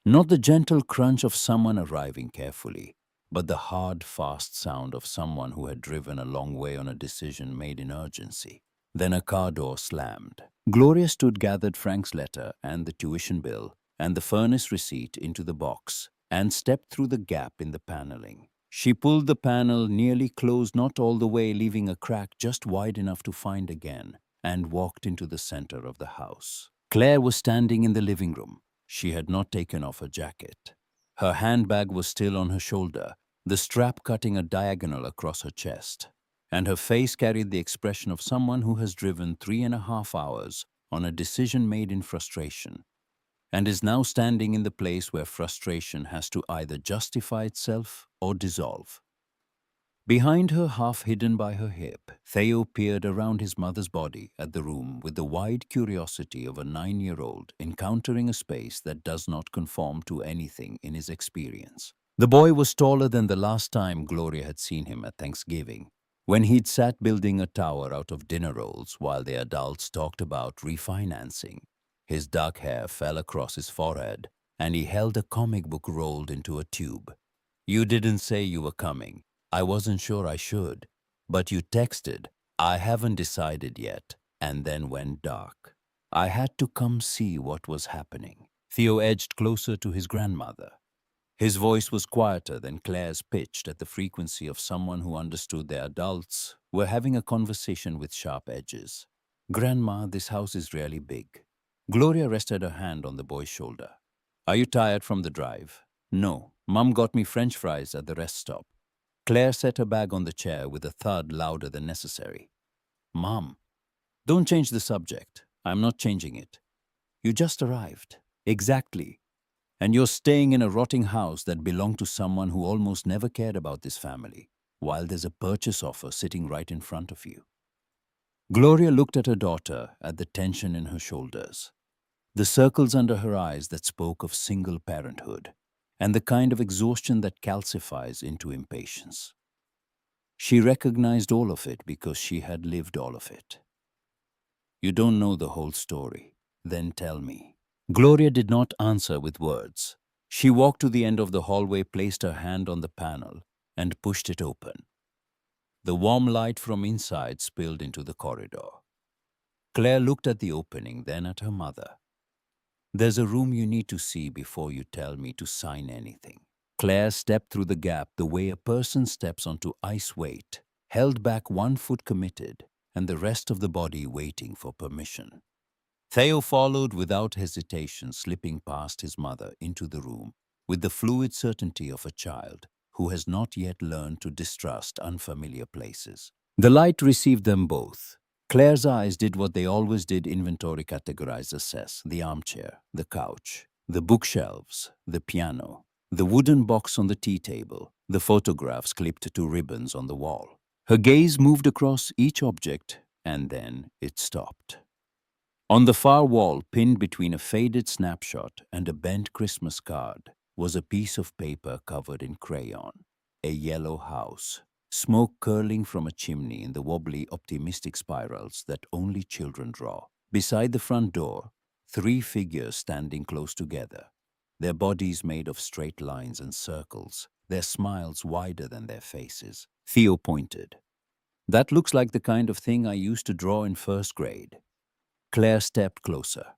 Not the gentle crunch of someone arriving carefully, but the hard, fast sound of someone who had driven a long way on a decision made in urgency. Then a car door slammed. Gloria stood, gathered Frank's letter and the tuition bill and the furnace receipt into the box, and stepped through the gap in the paneling. She pulled the panel nearly closed, not all the way, leaving a crack just wide enough to find again, and walked into the center of the house. Claire was standing in the living room. She had not taken off her jacket. Her handbag was still on her shoulder, the strap cutting a diagonal across her chest, and her face carried the expression of someone who has driven 3.5 hours on a decision made in frustration, and is now standing in the place where frustration has to either justify itself or dissolve. Behind her, half hidden by her hip, Theo peered around his mother's body at the room with the wide curiosity of a 9-year-old encountering a space that does not conform to anything in his experience. The boy was taller than the last time Gloria had seen him at Thanksgiving, when he'd sat building a tower out of dinner rolls while the adults talked about refinancing. His dark hair fell across his forehead, and he held a comic book rolled into a tube. "You didn't say you were coming. I wasn't sure I should. But you texted, 'I haven't decided yet,' and then went dark. I had to come see what was happening." Theo edged closer to his grandmother. His voice was quieter than Claire's, pitched at the frequency of someone who understood their adults were having a conversation with sharp edges. "Grandma, this house is really big." Gloria rested her hand on the boy's shoulder. "Are you tired from the drive?" "No. Mum got me French fries at the rest stop." Claire set her bag on the chair with a thud louder than necessary. "Mom, don't change the subject. I'm not changing it. You just arrived." "Exactly. And you're staying in a rotting house that belonged to someone who almost never cared about this family, while there's a purchase offer sitting right in front of you." Gloria looked at her daughter, at the tension in her shoulders, the circles under her eyes that spoke of single parenthood, and the kind of exhaustion that calcifies into impatience. She recognized all of it because she had lived all of it. "You don't know the whole story. Then tell me." Gloria did not answer with words. She walked to the end of the hallway, placed her hand on the panel, and pushed it open. The warm light from inside spilled into the corridor. Claire looked at the opening, then at her mother. "There's a room you need to see before you tell me to sign anything." Claire stepped through the gap the way a person steps onto ice weight, held back, one foot committed, and the rest of the body waiting for permission. Theo followed without hesitation, slipping past his mother into the room with the fluid certainty of a child who has not yet learned to distrust unfamiliar places. The light received them both. Claire's eyes did what they always did: inventory, categorize, assess. The armchair, the couch, the bookshelves, the piano, the wooden box on the tea table, the photographs clipped to ribbons on the wall. Her gaze moved across each object, and then it stopped. On the far wall, pinned between a faded snapshot and a bent Christmas card, was a piece of paper covered in crayon. A yellow house, smoke curling from a chimney in the wobbly, optimistic spirals that only children draw. Beside the front door, 3 figures standing close together, their bodies made of straight lines and circles, their smiles wider than their faces. Theo pointed. "That looks like the kind of thing I used to draw in first grade." Claire stepped closer.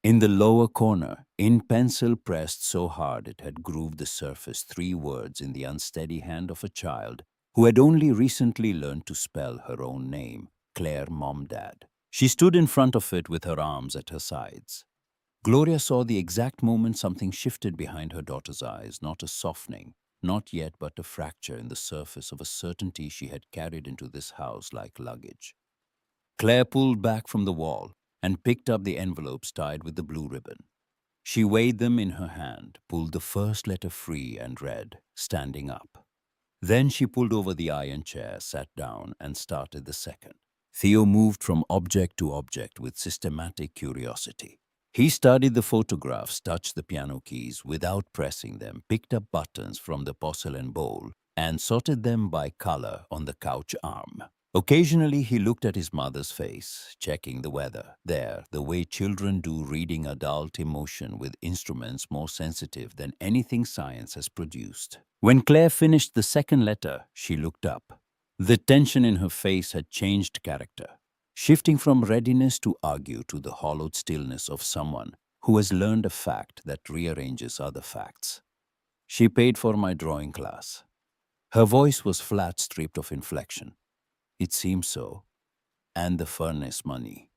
In the lower corner, in pencil pressed so hard it had grooved the surface, 3 words in the unsteady hand of a child who had only recently learned to spell her own name: Claire, Mom, Dad. She stood in front of it with her arms at her sides. Gloria saw the exact moment something shifted behind her daughter's eyes, not a softening, not yet, but a fracture in the surface of a certainty she had carried into this house like luggage. Claire pulled back from the wall and picked up the envelopes tied with the blue ribbon. She weighed them in her hand, pulled the first letter free, and read, standing up. Then she pulled over the iron chair, sat down, and started the second. Theo moved from object to object with systematic curiosity. He studied the photographs, touched the piano keys without pressing them, picked up buttons from the porcelain bowl, and sorted them by color on the couch arm. Occasionally, he looked at his mother's face, checking the weather. There, the way children do, reading adult emotion with instruments more sensitive than anything science has produced. When Claire finished the second letter, she looked up. The tension in her face had changed character, shifting from readiness to argue to the hollowed stillness of someone who has learned a fact that rearranges other facts. She paid for my drawing class. Her voice was flat, stripped of inflection. It seems so. And the furnace money.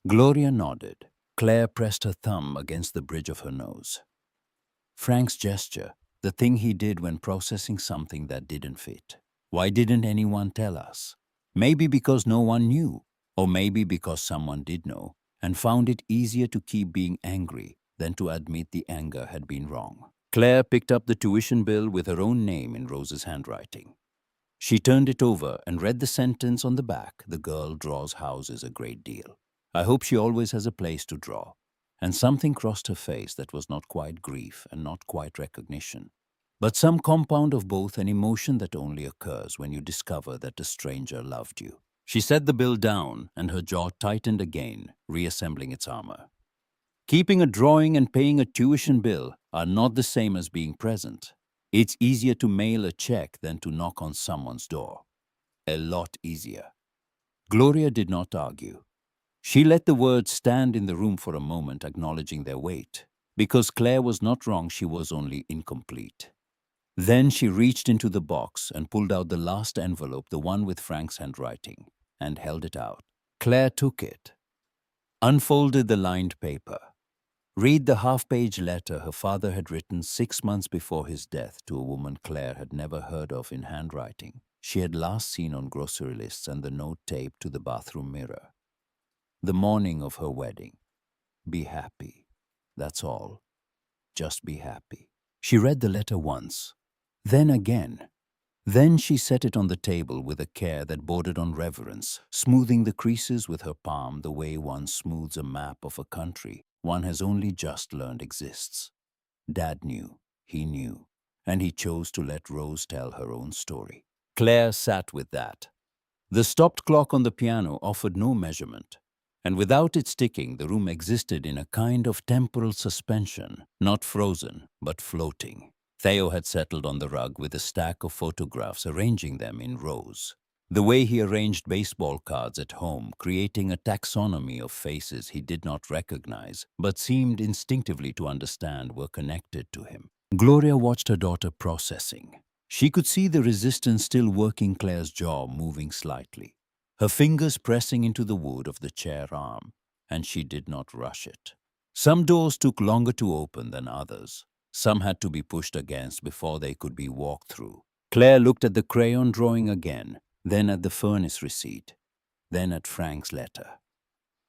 Gloria nodded. Claire pressed her thumb against the bridge of her nose. Frank's gesture, the thing he did when processing something that didn't fit. Why didn't anyone tell us? Maybe because no one knew, or maybe because someone did know and found it easier to keep being angry than to admit the anger had been wrong. Claire picked up the tuition bill with her own name in Rose's handwriting. She turned it over and read the sentence on the back. The girl draws houses a great deal. I hope she always has a place to draw. And something crossed her face that was not quite grief and not quite recognition, but some compound of both, an emotion that only occurs when you discover that a stranger loved you. She set the bill down and her jaw tightened again, reassembling its armor. Keeping a drawing and paying a tuition bill are not the same as being present. It's easier to mail a check than to knock on someone's door. A lot easier. Gloria did not argue. She let the words stand in the room for a moment, acknowledging their weight. Because Claire was not wrong, she was only incomplete. Then she reached into the box and pulled out the last envelope, the one with Frank's handwriting, and held it out. Claire took it, unfolded the lined paper. Read the half-page letter her father had written 6 months before his death to a woman Claire had never heard of, in handwriting she had last seen on grocery lists, and the note taped to the bathroom mirror. The morning of her wedding. Be happy. That's all. Just be happy. She read the letter once, then again. Then she set it on the table with a care that bordered on reverence, smoothing the creases with her palm the way one smooths a map of a country one has only just learned exists. Dad knew, he knew, and he chose to let Rose tell her own story. Claire sat with that. The stopped clock on the piano offered no measurement, and without its ticking, the room existed in a kind of temporal suspension, not frozen, but floating. Theo had settled on the rug with a stack of photographs, arranging them in rows. The way he arranged baseball cards at home, creating a taxonomy of faces he did not recognize, but seemed instinctively to understand were connected to him. Gloria watched her daughter processing. She could see the resistance still working, Claire's jaw moving slightly, her fingers pressing into the wood of the chair arm, and she did not rush it. Some doors took longer to open than others. Some had to be pushed against before they could be walked through. Claire looked at the crayon drawing again, then at the furnace receipt, then at Frank's letter.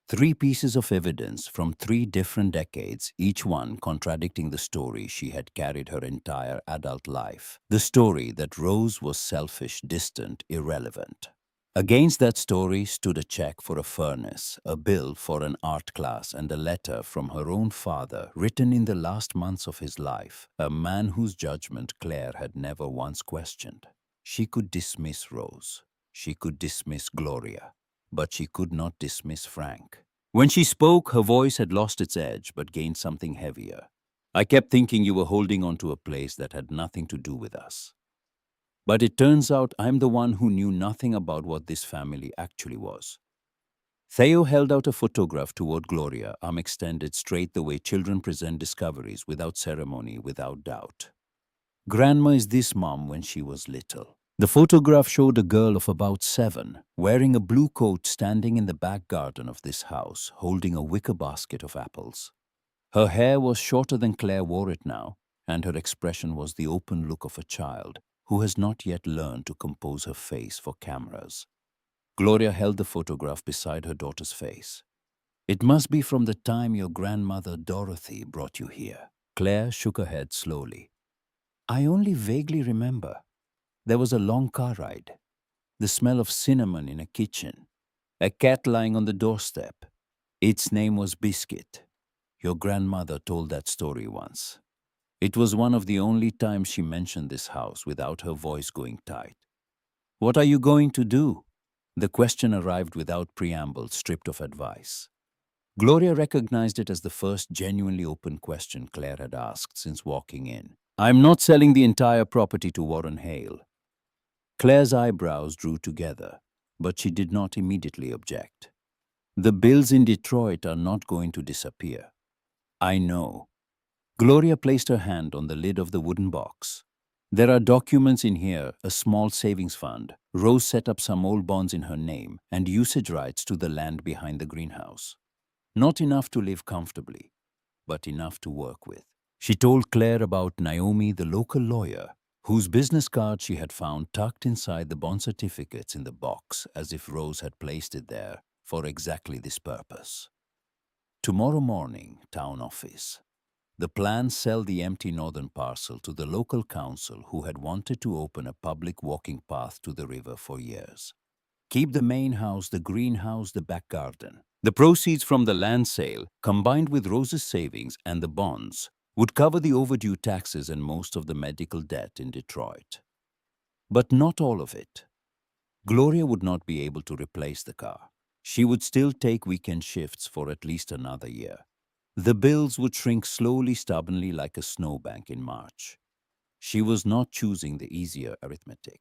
3 pieces of evidence from 3 different decades, each one contradicting the story she had carried her entire adult life. The story that Rose was selfish, distant, irrelevant. Against that story stood a check for a furnace, a bill for an art class, and a letter from her own father, written in the last months of his life, a man whose judgment Claire had never once questioned. She could dismiss Rose. She could dismiss Gloria. But she could not dismiss Frank. When she spoke, her voice had lost its edge but gained something heavier. I kept thinking you were holding on to a place that had nothing to do with us. But it turns out I'm the one who knew nothing about what this family actually was. Theo held out a photograph toward Gloria, arm extended straight the way children present discoveries, without ceremony, without doubt. Grandma is this mom when she was little. The photograph showed a girl of about 7, wearing a blue coat, standing in the back garden of this house, holding a wicker basket of apples. Her hair was shorter than Claire wore it now, and her expression was the open look of a child who has not yet learned to compose her face for cameras. Gloria held the photograph beside her daughter's face. It must be from the time your grandmother Dorothy brought you here. Claire shook her head slowly. I only vaguely remember. There was a long car ride, the smell of cinnamon in a kitchen, a cat lying on the doorstep. Its name was Biscuit. Your grandmother told that story once. It was one of the only times she mentioned this house without her voice going tight. What are you going to do? The question arrived without preamble, stripped of advice. Gloria recognized it as the first genuinely open question Claire had asked since walking in. "I'm not selling the entire property to Warren Hale." Claire's eyebrows drew together, but she did not immediately object. "The bills in Detroit are not going to disappear." "I know." Gloria placed her hand on the lid of the wooden box. "There are documents in here, a small savings fund. Rose set up some old bonds in her name and usage rights to the land behind the greenhouse. Not enough to live comfortably, but enough to work with." She told Claire about Naomi, the local lawyer, whose business card she had found tucked inside the bond certificates in the box, as if Rose had placed it there for exactly this purpose. Tomorrow morning, town office. The plan: sell the empty northern parcel to the local council who had wanted to open a public walking path to the river for years. Keep the main house, the greenhouse, the back garden. The proceeds from the land sale, combined with Rose's savings and the bonds, would cover the overdue taxes and most of the medical debt in Detroit. But not all of it. Gloria would not be able to replace the car. She would still take weekend shifts for at least another year. The bills would shrink slowly, stubbornly, like a snowbank in March. She was not choosing the easier arithmetic.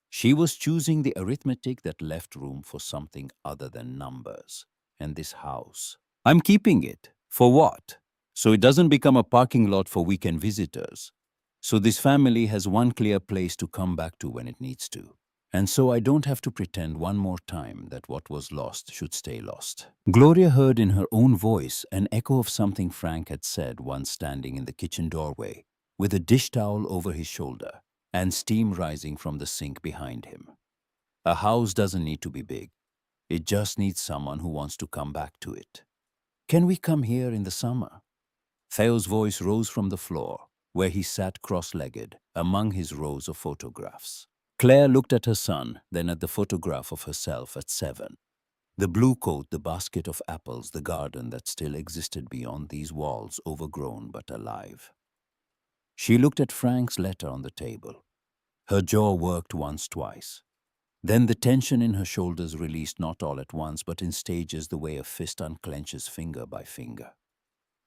She was choosing the arithmetic that left room for something other than numbers. And this house. "I'm keeping it. For what? So it doesn't become a parking lot for weekend visitors. So this family has one clear place to come back to when it needs to. And so I don't have to pretend one more time that what was lost should stay lost." Gloria heard in her own voice an echo of something Frank had said once, standing in the kitchen doorway, with a dish towel over his shoulder and steam rising from the sink behind him. "A house doesn't need to be big. It just needs someone who wants to come back to it. Can we come here in the summer?" Theo's voice rose from the floor, where he sat cross-legged among his rows of photographs. Claire looked at her son, then at the photograph of herself at 7. The blue coat, the basket of apples, the garden that still existed beyond these walls, overgrown but alive. She looked at Frank's letter on the table. Her jaw worked once, twice. Then the tension in her shoulders released, not all at once, but in stages, the way a fist unclenches finger by finger.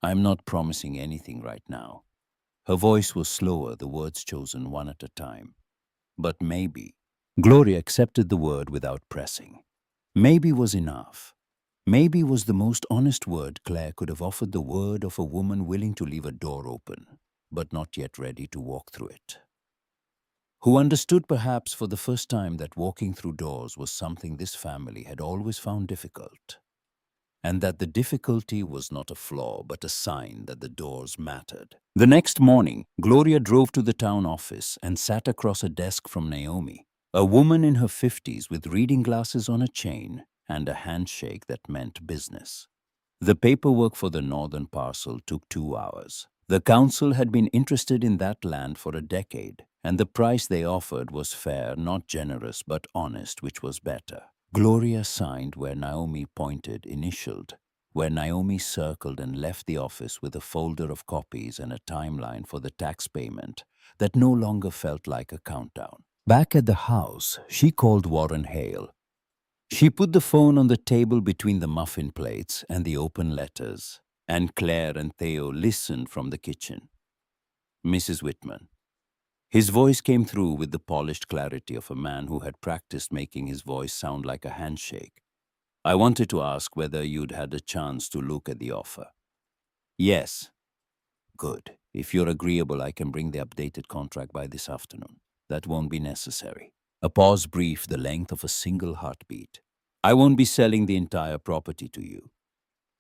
"I'm not promising anything right now." Her voice was slower, the words chosen one at a time. "But maybe." Gloria accepted the word without pressing. Maybe was enough. Maybe was the most honest word Claire could have offered, the word of a woman willing to leave a door open, but not yet ready to walk through it. Who understood perhaps for the first time that walking through doors was something this family had always found difficult, and that the difficulty was not a flaw but a sign that the doors mattered. The next morning, Gloria drove to the town office and sat across a desk from Naomi, a woman in her 50s with reading glasses on a chain and a handshake that meant business. The paperwork for the northern parcel took 2 hours. The council had been interested in that land for a decade, and the price they offered was fair, not generous, but honest, which was better. Gloria signed where Naomi pointed, initialed, where Naomi circled, and left the office with a folder of copies and a timeline for the tax payment that no longer felt like a countdown. Back at the house, she called Warren Hale. She put the phone on the table between the muffin plates and the open letters, and Claire and Theo listened from the kitchen. "Mrs. Whitman." His voice came through with the polished clarity of a man who had practiced making his voice sound like a handshake. "I wanted to ask whether you'd had a chance to look at the offer." "Yes." "Good. If you're agreeable, I can bring the updated contract by this afternoon." "That won't be necessary." A pause brief, the length of a single heartbeat. "I won't be selling the entire property to you."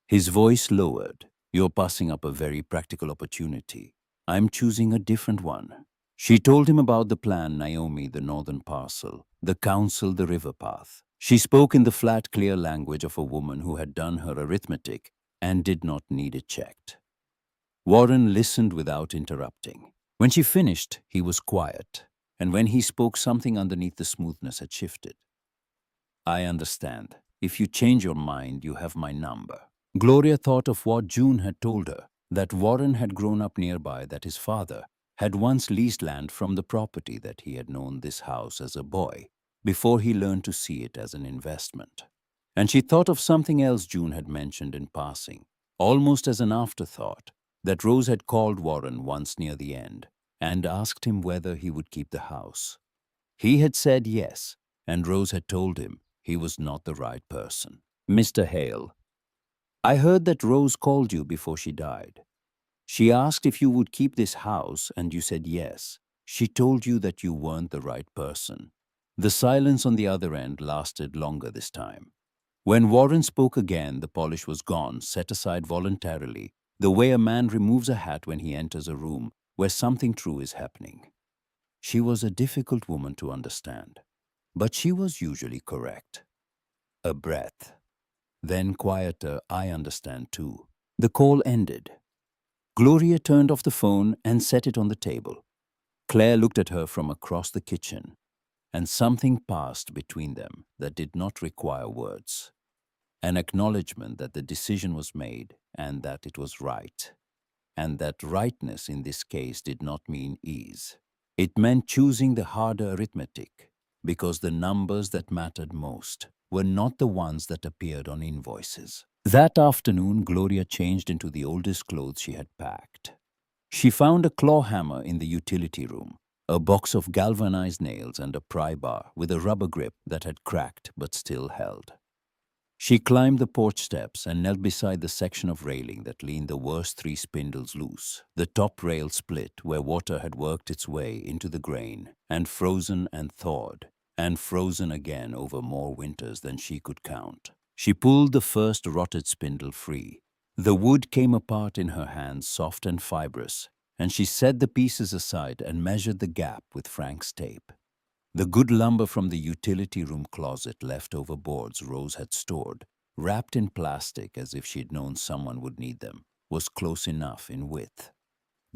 His voice lowered. "You're passing up a very practical opportunity. I'm choosing a different one." She told him about the plan: Naomi, the northern parcel; the council, the river path. She spoke in the flat, clear language of a woman who had done her arithmetic and did not need it checked. Warren listened without interrupting. When she finished, he was quiet, and when he spoke, something underneath the smoothness had shifted. "I understand. If you change your mind, you have my number." Gloria thought of what June had told her, that Warren had grown up nearby, that his father had once leased land from the property, that he had known this house as a boy. before he learned to see it as an investment. And she thought of something else June had mentioned in passing, almost as an afterthought, that Rose had called Warren once near the end and asked him whether he would keep the house. He had said yes, and Rose had told him he was not the right person. Mr. Hale, I heard that Rose called you before she died. She asked if you would keep this house, and you said yes. She told you that you weren't the right person. The silence on the other end lasted longer this time. When Warren spoke again, the polish was gone, set aside voluntarily, the way a man removes a hat when he enters a room where something true is happening. She was a difficult woman to understand, but she was usually correct. A breath. Then quieter, I understand too. The call ended. Gloria turned off the phone and set it on the table. Claire looked at her from across the kitchen, and something passed between them that did not require words. An acknowledgement that the decision was made and that it was right, and that rightness in this case did not mean ease. It meant choosing the harder arithmetic, because the numbers that mattered most were not the ones that appeared on invoices. That afternoon, Gloria changed into the oldest clothes she had packed. She found a claw hammer in the utility room, a box of galvanized nails and a pry bar with a rubber grip that had cracked but still held. She climbed the porch steps and knelt beside the section of railing that leaned the worst 3 spindles loose. The top rail split where water had worked its way into the grain and thawed, and frozen again over more winters than she could count. She pulled the first rotted spindle free. The wood came apart in her hands, soft and fibrous, and she set the pieces aside and measured the gap with Frank's tape. The good lumber from the utility room closet left over boards Rose had stored, wrapped in plastic as if she'd known someone would need them, was close enough in width.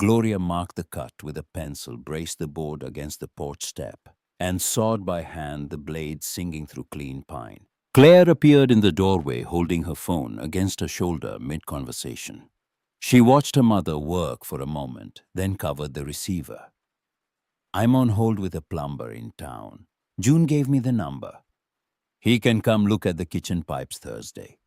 Gloria marked the cut with a pencil, braced the board against the porch step, and sawed by hand, the blade singing through clean pine. Claire appeared in the doorway, holding her phone against her shoulder mid-conversation. She watched her mother work for a moment, then covered the receiver. I'm on hold with a plumber in town. June gave me the number. He can come look at the kitchen pipes Thursday.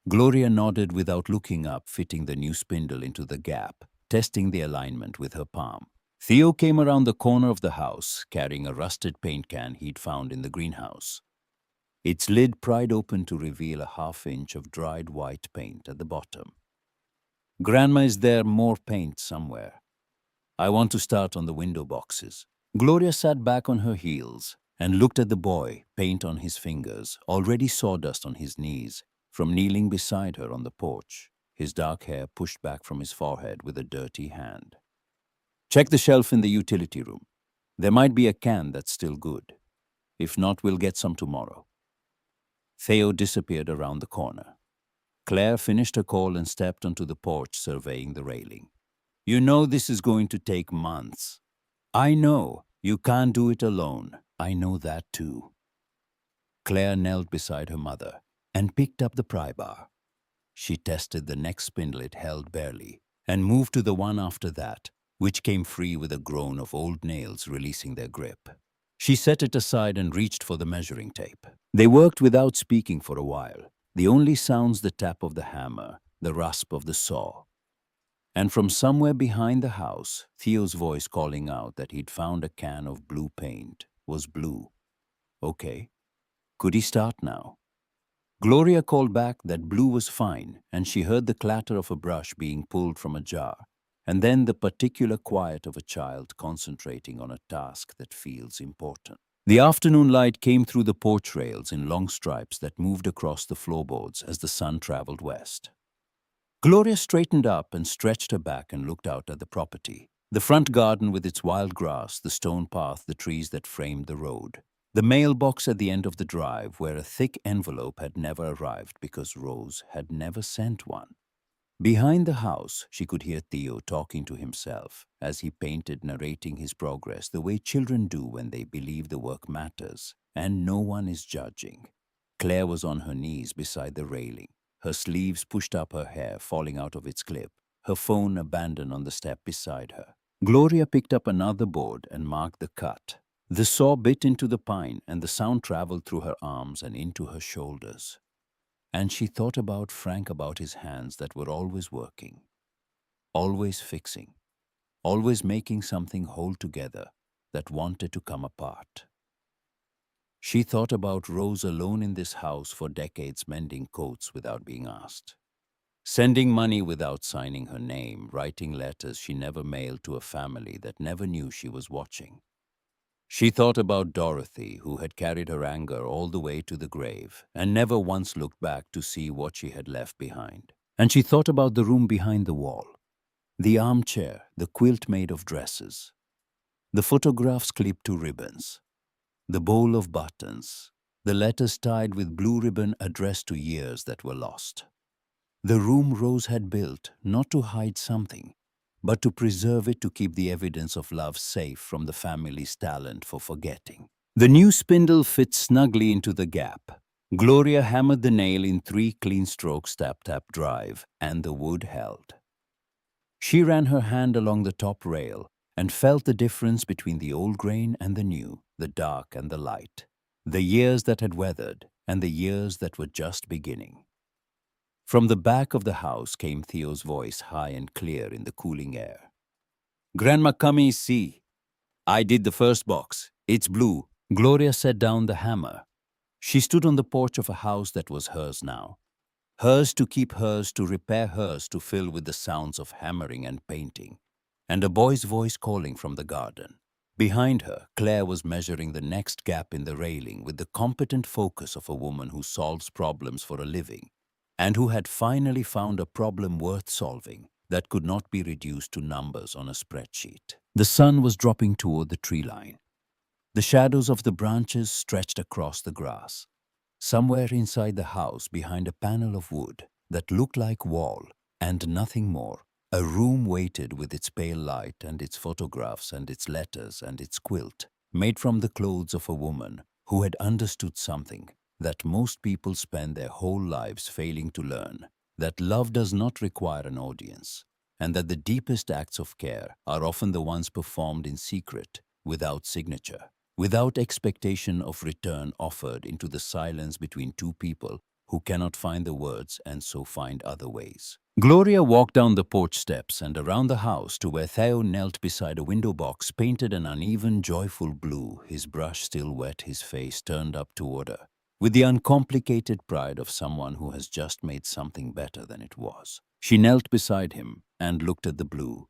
Gloria nodded without looking up, fitting the new spindle into the gap, testing the alignment with her palm. Theo came around the corner of the house, carrying a rusted paint can he'd found in the greenhouse. Its lid pried open to reveal a half-inch of dried white paint at the bottom. Grandma, is there more paint somewhere? I want to start on the window boxes. Gloria sat back on her heels and looked at the boy, paint on his fingers, already sawdust on his knees, from kneeling beside her on the porch, his dark hair pushed back from his forehead with a dirty hand. Check the shelf in the utility room. There might be a can that's still good. If not, we'll get some tomorrow. Theo disappeared around the corner. Claire finished her call and stepped onto the porch, surveying the railing. You know this is going to take months. I know. You can't do it alone. I know that too. Claire knelt beside her mother and picked up the pry bar. She tested the next spindle it held barely and moved to the one after that, which came free with a groan of old nails releasing their grip. She set it aside and reached for the measuring tape. They worked without speaking for a while, the only sounds the tap of the hammer, the rasp of the saw. And from somewhere behind the house, Theo's voice calling out that he'd found a can of blue paint was blue. Okay. Could he start now? Gloria called back that blue was fine, and she heard the clatter of a brush being pulled from a jar, and then the particular quiet of a child concentrating on a task that feels important. The afternoon light came through the porch rails in long stripes that moved across the floorboards as the sun traveled west. Gloria straightened up and stretched her back and looked out at the property. The front garden with its wild grass, the stone path, the trees that framed the road. The mailbox at the end of the drive where a thick envelope had never arrived because Rose had never sent one. Behind the house, she could hear Theo talking to himself as he painted, narrating his progress the way children do when they believe the work matters and no one is judging. Claire was on her knees beside the railing, her sleeves pushed up, her hair falling out of its clip, her phone abandoned on the step beside her. Gloria picked up another board and marked the cut. The saw bit into the pine, and the sound traveled through her arms and into her shoulders. And she thought about Frank, about his hands that were always working, always fixing, always making something hold together that wanted to come apart. She thought about Rose alone in this house for decades, mending coats without being asked, sending money without signing her name, writing letters she never mailed to a family that never knew she was watching. She thought about Dorothy, who had carried her anger all the way to the grave and never once looked back to see what she had left behind. And she thought about the room behind the wall, the armchair, the quilt made of dresses, the photographs clipped to ribbons, the bowl of buttons, the letters tied with blue ribbon addressed to years that were lost. The room Rose had built not to hide something, but to preserve it, to keep the evidence of love safe from the family's talent for forgetting. The new spindle fit snugly into the gap. Gloria hammered the nail in 3 clean strokes, tap, tap, drive, and the wood held. She ran her hand along the top rail and felt the difference between the old grain and the new, the dark and the light, the years that had weathered and the years that were just beginning. From the back of the house came Theo's voice, high and clear in the cooling air. "Grandma, come see. I did the first box. It's blue." Gloria set down the hammer. She stood on the porch of a house that was hers now. Hers to keep, hers to repair, hers to fill with the sounds of hammering and painting, and a boy's voice calling from the garden. Behind her, Claire was measuring the next gap in the railing with the competent focus of a woman who solves problems for a living, and who had finally found a problem worth solving that could not be reduced to numbers on a spreadsheet. The sun was dropping toward the tree line. The shadows of the branches stretched across the grass. Somewhere inside the house, behind a panel of wood that looked like wall and nothing more, a room waited with its pale light and its photographs and its letters and its quilt, made from the clothes of a woman who had understood something that most people spend their whole lives failing to learn, that love does not require an audience, and that the deepest acts of care are often the ones performed in secret, without signature, without expectation of return, offered into the silence between 2 people who cannot find the words and so find other ways. Gloria walked down the porch steps and around the house to where Theo knelt beside a window box painted an uneven, joyful blue, his brush still wet, his face turned up toward her, with the uncomplicated pride of someone who has just made something better than it was. She knelt beside him and looked at the blue.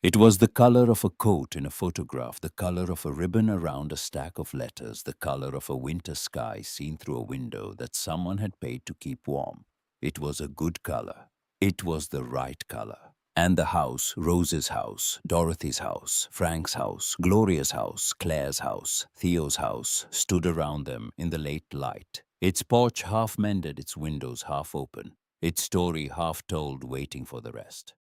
It was the color of a coat in a photograph, the color of a ribbon around a stack of letters, the color of a winter sky seen through a window that someone had paid to keep warm. It was a good color. It was the right color. And the house, Rose's house, Dorothy's house, Frank's house, Gloria's house, Claire's house, Theo's house, stood around them in the late light. Its porch half mended, its windows half open, its story half told, waiting for the rest.